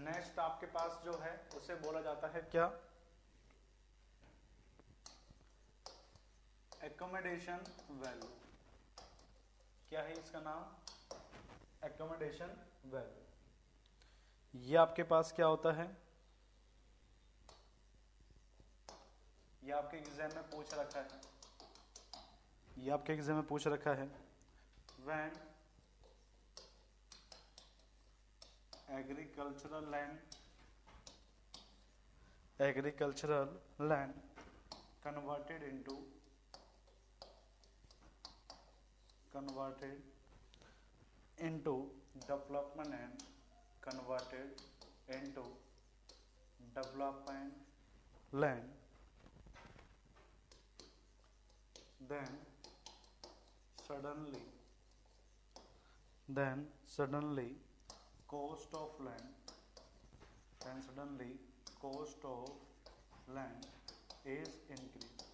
नेक्स्ट आपके पास जो है उसे बोला जाता है क्या? Accommodation value. क्या है इसका नाम? Accommodation value. ये आपके पास क्या होता है? ये आपके एग्जाम में पूछ रखा है, ये आपके एग्जाम में पूछ रखा है। When agricultural land converted into development and converted into development land then suddenly cost of land is increased.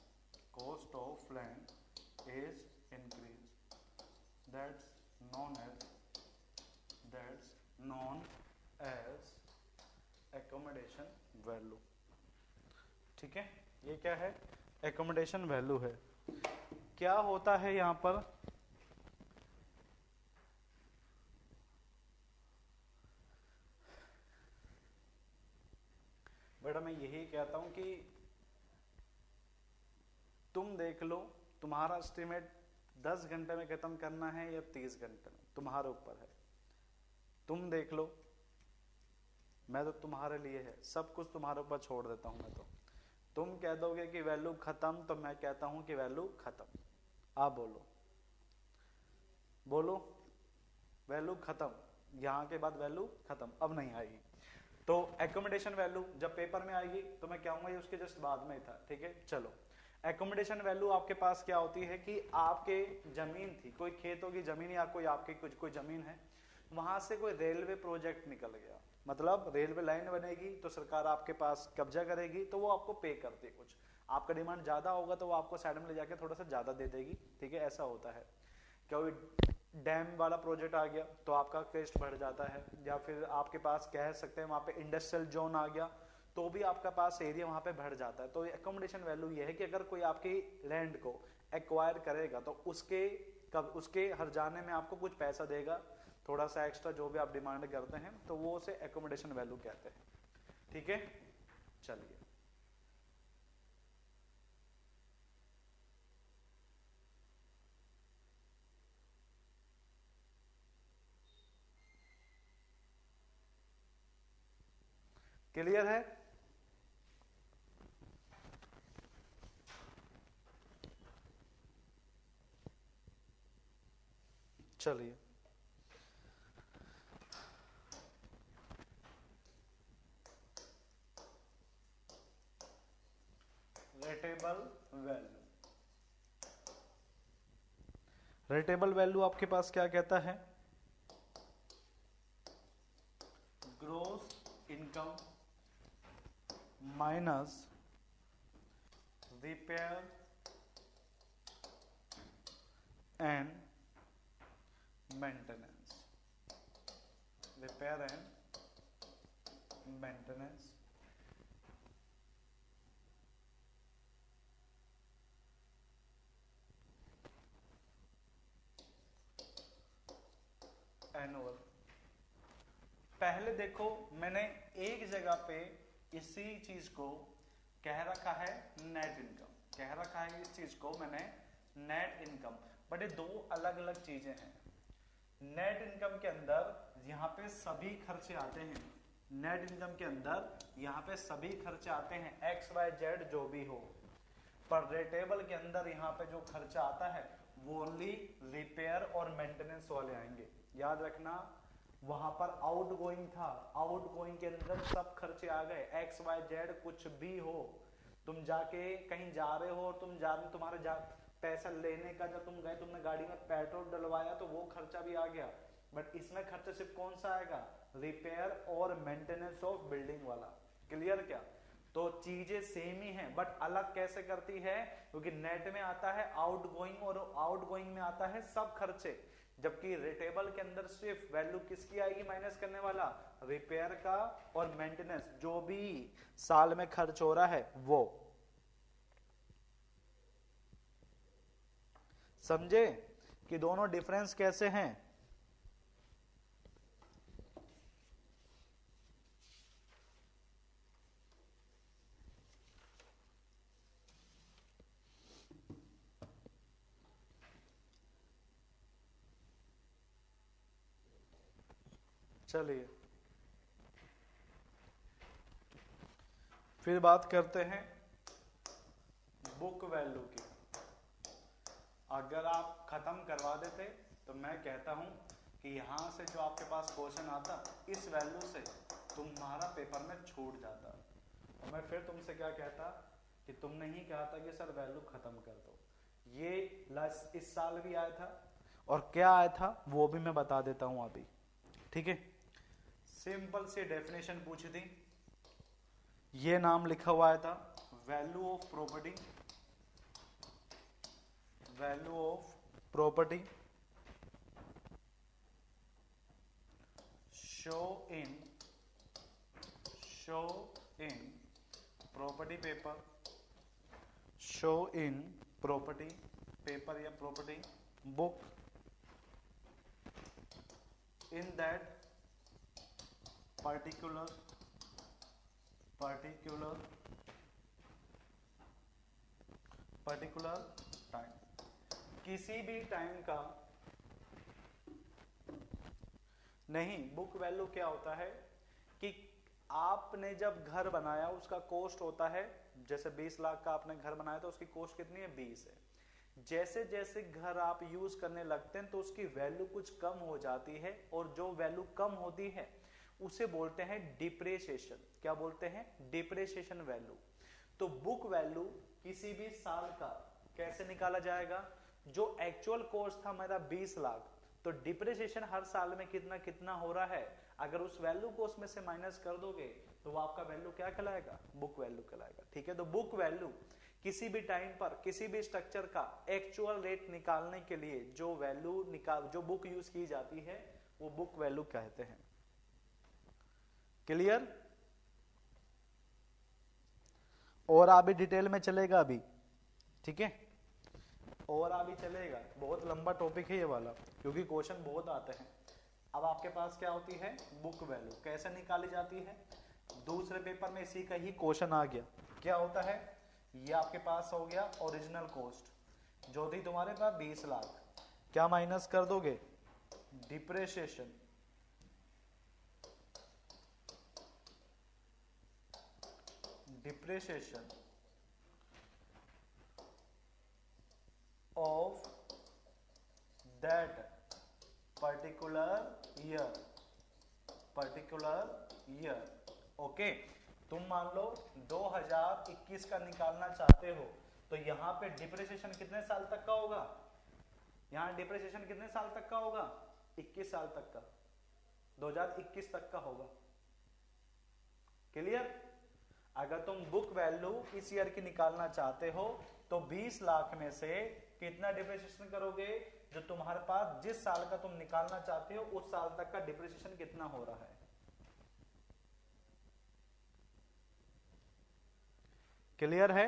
That's known as accommodation value. ठीक है, ये क्या है? accommodation value है. क्या होता है यहां पर? बेटा मैं यही कहता हूं कि तुम देख लो, तुम्हारा एस्टिमेट 10 घंटे में खत्म करना है या 30 घंटे में, तुम्हारे ऊपर है. तुम देख लो, मैं तो तुम्हारे लिए है, सब कुछ तुम्हारे ऊपर छोड़ देता हूं मैं. तो तुम कह दोगे कि वैल्यू खत्म, तो मैं कहता हूं कि वैल्यू खत्म. आप बोलो वैल्यू खत्म. यहां के बाद वैल्यू खत्म, अब नहीं आएगी. तो एकोमोडेशन वैल्यू जब पेपर में आएगी तो मैं कहूंगा ये उसके जस्ट बाद में था. ठीक है, चलो. एकोमोडेशन वैल्यू आपके पास क्या होती है कि आपके जमीन थी, कोई खेतों की जमीन या कोई आपकी कोई जमीन है, वहां से कोई रेलवे प्रोजेक्ट निकल गया, मतलब रेलवे लाइन बनेगी तो सरकार आपके पास कब्जा करेगी, तो वो आपको पे करती है. कुछ आपका डिमांड ज्यादा होगा तो वो आपको साइड में ले जाके थोड़ा सा ज्यादा दे देगी. ठीक है, ऐसा होता है. कोई डैम वाला प्रोजेक्ट आ गया तो आपका कॉस्ट बढ़ जाता है, या फिर आपके पास कह सकते हैं वहां पे इंडस्ट्रियल जोन आ गया तो भी आपका पास एरिया वहां पे बढ़ जाता है. तो एकोमोडेशन वैल्यू ये है कि अगर कोई आपकी लैंड को एक्वायर करेगा तो उसके हर जाने में आपको कुछ पैसा देगा, थोड़ा सा एक्स्ट्रा जो भी आप डिमांड करते हैं, तो वो उसे एकोमोडेशन वैल्यू कहते हैं. ठीक है, चलिए. क्लियर है? चलिए. रेटेबल वैल्यू आपके पास क्या कहता है? Gross income minus repair and maintenance. Annual. पहले देखो मैंने एक जगह पे इसी चीज को कह रखा है नेट इनकम, कह रखा है इस चीज को मैंने नेट इनकम, बट ये दो अलग अलग चीजें हैं. नेट इनकम के अंदर यहाँ पे सभी खर्चे आते हैं. नेट इनकम के अंदर यहाँ पे सभी खर्चे आते हैं, एक्स वाई जेड जो भी हो. पर रेटेबल के अंदर यहाँ पे जो खर्चा आता है वो ओनली रिपेयर और मेंटेनेंस वाले आएंगे. याद रखना, वहां पर आउट गोइंग था, आउट गोइंग के अंदर सब खर्चे आ गए. एक्स वाई जेड कुछ भी हो, तुम जाके कहीं जा रहे हो और तुम्हारे पैसा लेने का जब तुम गए, तुमने गाड़ी में पेट्रोल डलवाया तो वो खर्चा भी आ गया. बट इसमें खर्चा सिर्फ कौन सा आएगा? रिपेयर और मेंटेनेंस ऑफ बिल्डिंग वाला. क्लियर क्या? तो चीजें सेम ही हैं बट अलग कैसे करती है, क्योंकि नेट में आता है आउट गोइंग और आउट गोइंग में आता है सब खर्चे, जबकि रिटेबल के अंदर सिर्फ वैल्यू किसकी आएगी माइनस करने वाला? रिपेयर का और मेंटेनेंस, जो भी साल में खर्च हो रहा है वो. समझे कि दोनों डिफरेंस कैसे हैं? चलिए फिर बात करते हैं बुक वैल्यू की. अगर आप खत्म करवा देते तो मैं कहता हूं कि यहां से जो आपके पास क्वेश्चन आता इस वैल्यू से तुम्हारा पेपर में छूट जाता. और मैं फिर तुमसे क्या कहता कि तुमने ही कहा था कि सर वैल्यू खत्म कर दो. ये इस साल भी आया था, और क्या आया था वो भी मैं बता देता हूं अभी, ठीक है। सिंपल सी डेफिनेशन पूछी थी, ये नाम लिखा हुआ आया था, value of property, value of property show in property paper, show in property paper या property book in that particular time, किसी भी टाइम का नहीं। बुक वैल्यू क्या होता है कि आपने जब घर बनाया उसका कॉस्ट होता है, जैसे 20 लाख का आपने घर बनाया तो उसकी कॉस्ट कितनी है, 20 है। जैसे जैसे घर आप यूज करने लगते हैं तो उसकी वैल्यू कुछ कम हो जाती है, और जो वैल्यू कम होती है उसे बोलते हैं डिप्रेशिएशन। क्या बोलते हैं, डिप्रेशिएशन वैल्यू। तो बुक वैल्यू किसी भी साल का कैसे निकाला जाएगा, जो एक्चुअल कॉस्ट था मेरा 20 लाख, तो डिप्रेशिएशन हर साल में कितना कितना हो रहा है, अगर उस वैल्यू को उसमें से माइनस कर दोगे तो वो आपका वैल्यू क्या कहलाएगा, बुक वैल्यू कहलाएगा, ठीक है। तो बुक वैल्यू किसी भी टाइम पर किसी भी स्ट्रक्चर का एक्चुअल रेट निकालने के लिए जो वैल्यू जो बुक यूज की जाती है वो बुक वैल्यू कहते हैं। क्लियर? और अभी डिटेल में चलेगा अभी, ठीक है, और अभी चलेगा, बहुत लंबा टॉपिक है ये वाला, क्योंकि क्वेश्चन बहुत आते हैं। अब आपके पास क्या होती है, बुक वैल्यू कैसे निकाली जाती है, दूसरे पेपर में इसी का ही क्वेश्चन आ गया। क्या होता है, ये आपके पास हो गया ओरिजिनल कॉस्ट जो थी तुम्हारे पास 20 लाख, क्या माइनस कर दोगे, depreciation, depreciation of that particular year, okay. तुम मान लो 2021 का निकालना चाहते हो, तो यहां पे डिप्रेशिएशन कितने साल तक का होगा, यहां डिप्रेशिएशन कितने साल तक का होगा, 21 साल तक का, 2021 तक का होगा। क्लियर? अगर तुम बुक वैल्यू इस ईयर की निकालना चाहते हो तो 20 लाख में से कितना डिप्रेशिएशन करोगे, जो तुम्हारे पास जिस साल का तुम निकालना चाहते हो उस साल तक का डिप्रेशिएशन कितना हो रहा है। क्लियर है?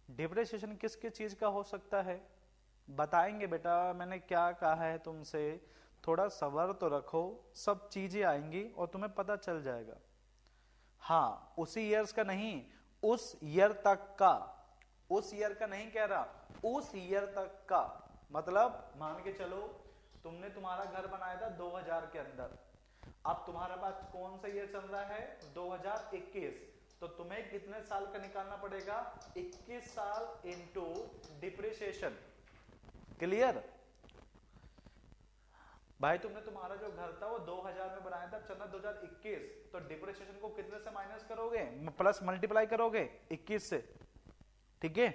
डिप्रेशिएशन किस किस चीज का हो सकता है बताएंगे बेटा, मैंने क्या कहा है तुमसे, थोड़ा सब्र तो रखो, सब चीजें आएंगी और तुम्हें पता चल जाएगा। हाँ, उसी ईयर्स का नहीं, उस ईयर तक का, उस ईयर का नहीं कह रहा, उस ईयर तक का, मतलब मान के चलो तुमने तुम्हारा घर बनाया था 2000 के अंदर, अब तुम्हारा पास कौन सा ईयर चल रहा है, 2021, तो तुम्हें कितने साल का निकालना पड़ेगा, 21 साल इनटू डिप्रिसिएशन। क्लियर भाई? तुमने तुम्हारा जो घर था वो 2000 में बनाया था, चलना 2021, तो डिप्रिसिएशन को कितने से माइनस करोगे, प्लस मल्टीप्लाई करोगे 21 से, ठीक है।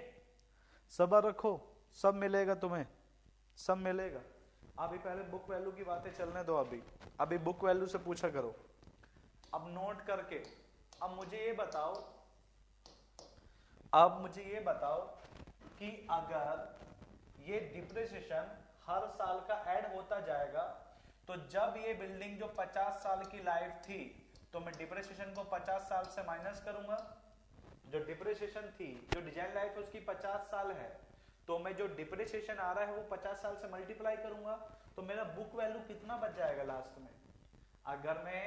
सब्र रखो, सब मिलेगा तुम्हें, सब मिलेगा। अभी पहले बुक वैल्यू की बातें चलने दो, अभी बुक वैल्यू से पूछा करो। अब नोट करके, अब मुझे ये बताओ कि अगर ये डिप्रिसिएशन हर साल का ऐड होता जाएगा, तो जब ये बिल्डिंग जो 50 साल की लाइफ थी, तो मैं डिप्रिसिएशन को 50 साल से माइनस करूंगा। जो डिप्रिसिएशन थी, जो डिजाइन लाइफ है उसकी 50 साल है, तो मैं जो डिप्रिसिएशन आ रहा है वो 50 साल से मल्टीप्लाई करूंगा, तो मेरा बुक वैल्यू कितना बच जाएगा लास्ट में। अगर मैं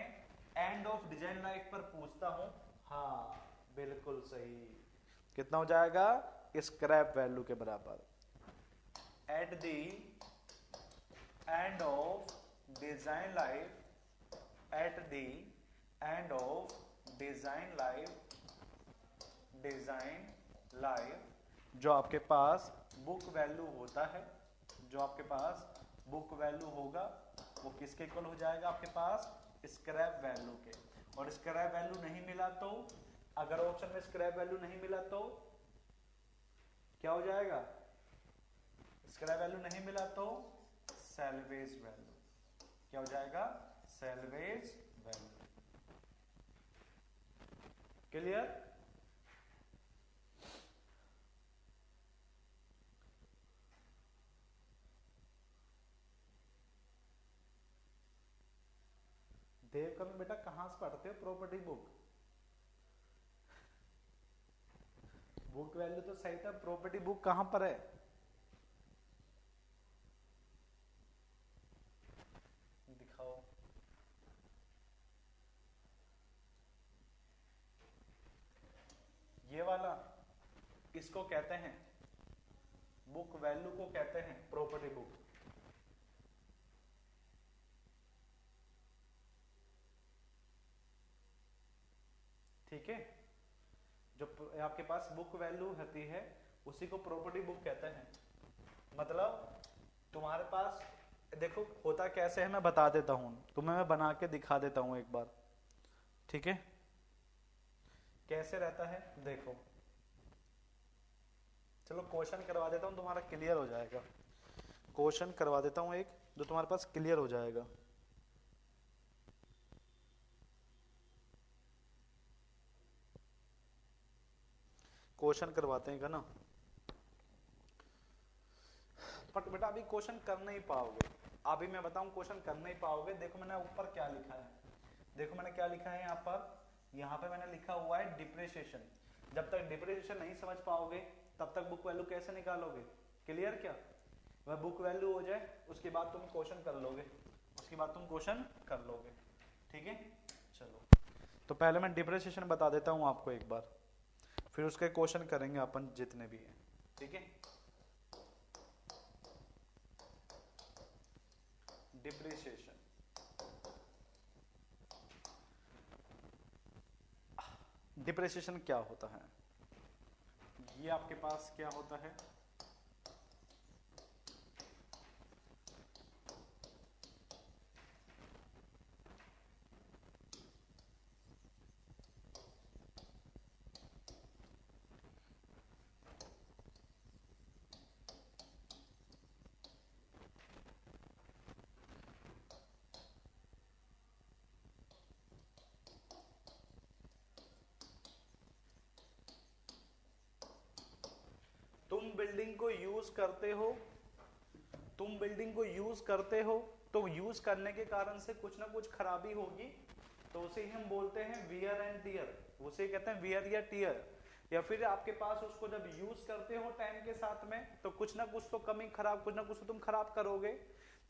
एंड ऑफ डिजाइन लाइफ पर पूछता हूं, हाँ बिल्कुल सही, कितना हो जाएगा, स्क्रैप वैल्यू के बराबर। At the end of design life, at the end of design life जो आपके पास बुक वैल्यू होता है, जो आपके पास बुक वैल्यू होगा वो किसके इक्वल हो जाएगा, आपके पास स्क्रैप वैल्यू के। और स्क्रैप वैल्यू नहीं मिला तो, अगर ऑप्शन में स्क्रैप वैल्यू नहीं मिला तो क्या हो जाएगा, स्क्रैप वैल्यू नहीं मिला तो सैल्वेज वैल्यू। क्या हो जाएगा, सैल्वेज वैल्यू। क्लियर? देवकर्म बेटा कहां से पढ़ते हो प्रॉपर्टी बुक? बुक वैल्यू तो सही था, प्रॉपर्टी बुक कहां पर है? दिखाओ। ये वाला इसको कहते हैं बुक वैल्यू को कहते हैं प्रॉपर्टी बुक। ठीक है, जो आपके पास बुक वैल्यू होती है उसी को प्रॉपर्टी बुक कहते हैं। मतलब तुम्हारे पास देखो होता कैसे है, मैं बता देता हूं तुम्हें, मैं बना के दिखा देता हूं एक बार। ठीक है, कैसे रहता है देखो, चलो क्वेश्चन करवा देता हूं, तुम्हारा क्लियर हो जाएगा। क्वेश्चन करवा देता हूं एक जो तुम्हारे पास क्लियर हो जाएगा। क्वेश्चन करवाते हैं ना, बट बेटा अभी क्वेश्चन कर नहीं पाओगे, अभी मैं बताऊं क्वेश्चन कर नहीं पाओगे। देखो मैंने ऊपर क्या लिखा है, देखो मैंने क्या लिखा है यहाँ पे मैंने लिखा हुआ है डिप्रिसिएशन। जब तक डिप्रिसिएशन नहीं समझ पाओगे तब तक बुक वैल्यू कैसे निकालोगे? क्लियर? क्या वह बुक वैल्यू हो जाए उसके बाद तुम क्वेश्चन कर लोगे, उसके बाद तुम क्वेश्चन कर लोगे। ठीक है, चलो तो पहले मैं डिप्रिसिएशन बता देता हूं आपको एक बार, फिर उसके क्वेश्चन करेंगे अपन जितने भी हैं। ठीक है, डिप्रिसिएशन। डिप्रिसिएशन क्या होता है? ये आपके पास क्या होता है, तुम बिल्डिंग को यूज करते हो, तुम बिल्डिंग को यूज करते हो तो यूज करने के कारण से कुछ ना कुछ खराबी होगी, तो उसे ही हम बोलते हैं वियर एंड टियर, उसे कहते हैं वियर या टियर। या फिर आपके पास उसको जब यूज करते हो टाइम के साथ में तो कुछ ना कुछ तो कमी खराब, कुछ ना कुछ तो तुम खराब करोगे।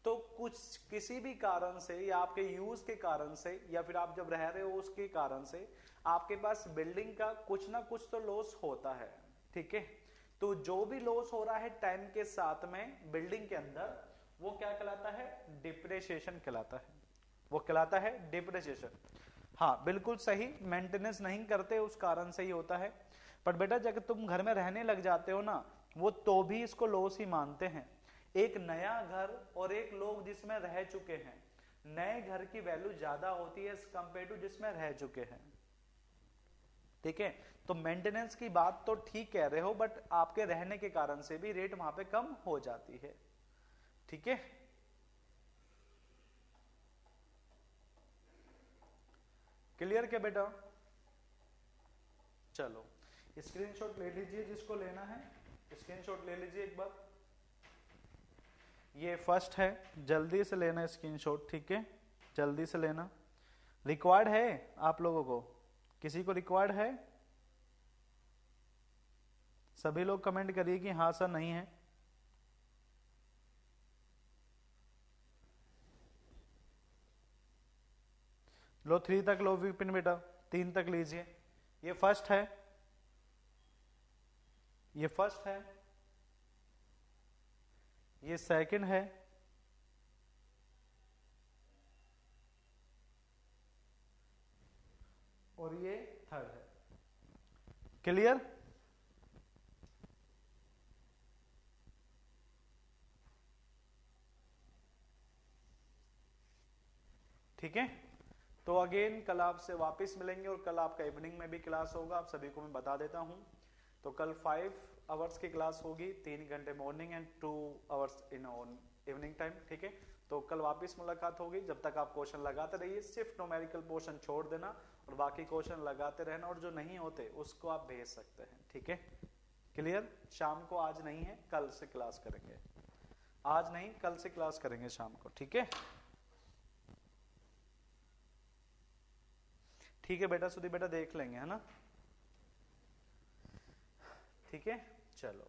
तो कुछ किसी भी कारण से या आपके यूज के कारण से या फिर आप जब रह रहे हो उसके कारण से आपके पास बिल्डिंग का कुछ ना कुछ तो लॉस होता है। ठीक है, तो जो भी लॉस हो रहा है टाइम के साथ में बिल्डिंग के अंदर वो क्या कहलाता है? डिप्रिसिएशन कहलाता है, वो कहलाता है डिप्रिसिएशन। हाँ बिल्कुल सही, मेंटेनेंस नहीं करते उस कारण से ही होता है। पर बेटा जब तुम घर में रहने लग जाते हो ना वो तो भी इसको लॉस ही मानते हैं। एक नया घर और एक लोग जिसमें रह चुके हैं, नए घर की वैल्यू ज्यादा होती है कंपेयर टू जिसमें रह चुके हैं। ठीक है, तो मेंटेनेंस की बात तो ठीक कह रहे हो, बट आपके रहने के कारण से भी रेट वहां पे कम हो जाती है। ठीक है, क्लियर क्या बेटा? चलो स्क्रीनशॉट ले लीजिए, जिसको लेना है स्क्रीनशॉट ले लीजिए एक बार। ये फर्स्ट है, जल्दी से लेना स्क्रीनशॉट। ठीक है, जल्दी से लेना। रिक्वायर्ड है आप लोगों को? किसी को रिक्वायर्ड है? सभी लोग कमेंट करिए कि हाँ सर नहीं है। लो 3 तक लो विपिन बेटा, 3 तक लीजिए। ये फर्स्ट है, ये फर्स्ट है, ये सेकंड है, और ये थर्ड है। क्लियर? ठीक है। तो अगेन कल आपसे वापस मिलेंगे और कल आपका इवनिंग में भी क्लास होगा, आप सभी को मैं बता देता हूं। तो कल 5 आवर्स की क्लास होगी, 3 घंटे morning and 2 hours in evening time, ठीक है। तो कल वापस मुलाकात होगी, जब तक आप क्वेश्चन लगाते रहिए, सिर्फ न्यूमेरिकल पोर्शन छोड़ देना और बाकी क्वेश्चन लगाते रहना, और जो नहीं होते उसको आप भेज सकते हैं, ठीक है। क्लियर? शाम को आज नहीं है, कल से क्लास करेंगे, आज नहीं कल से क्लास करेंगे शाम को, ठीक है। ठीक है बेटा, सुधी बेटा देख लेंगे, है ना, ठीक है, चलो।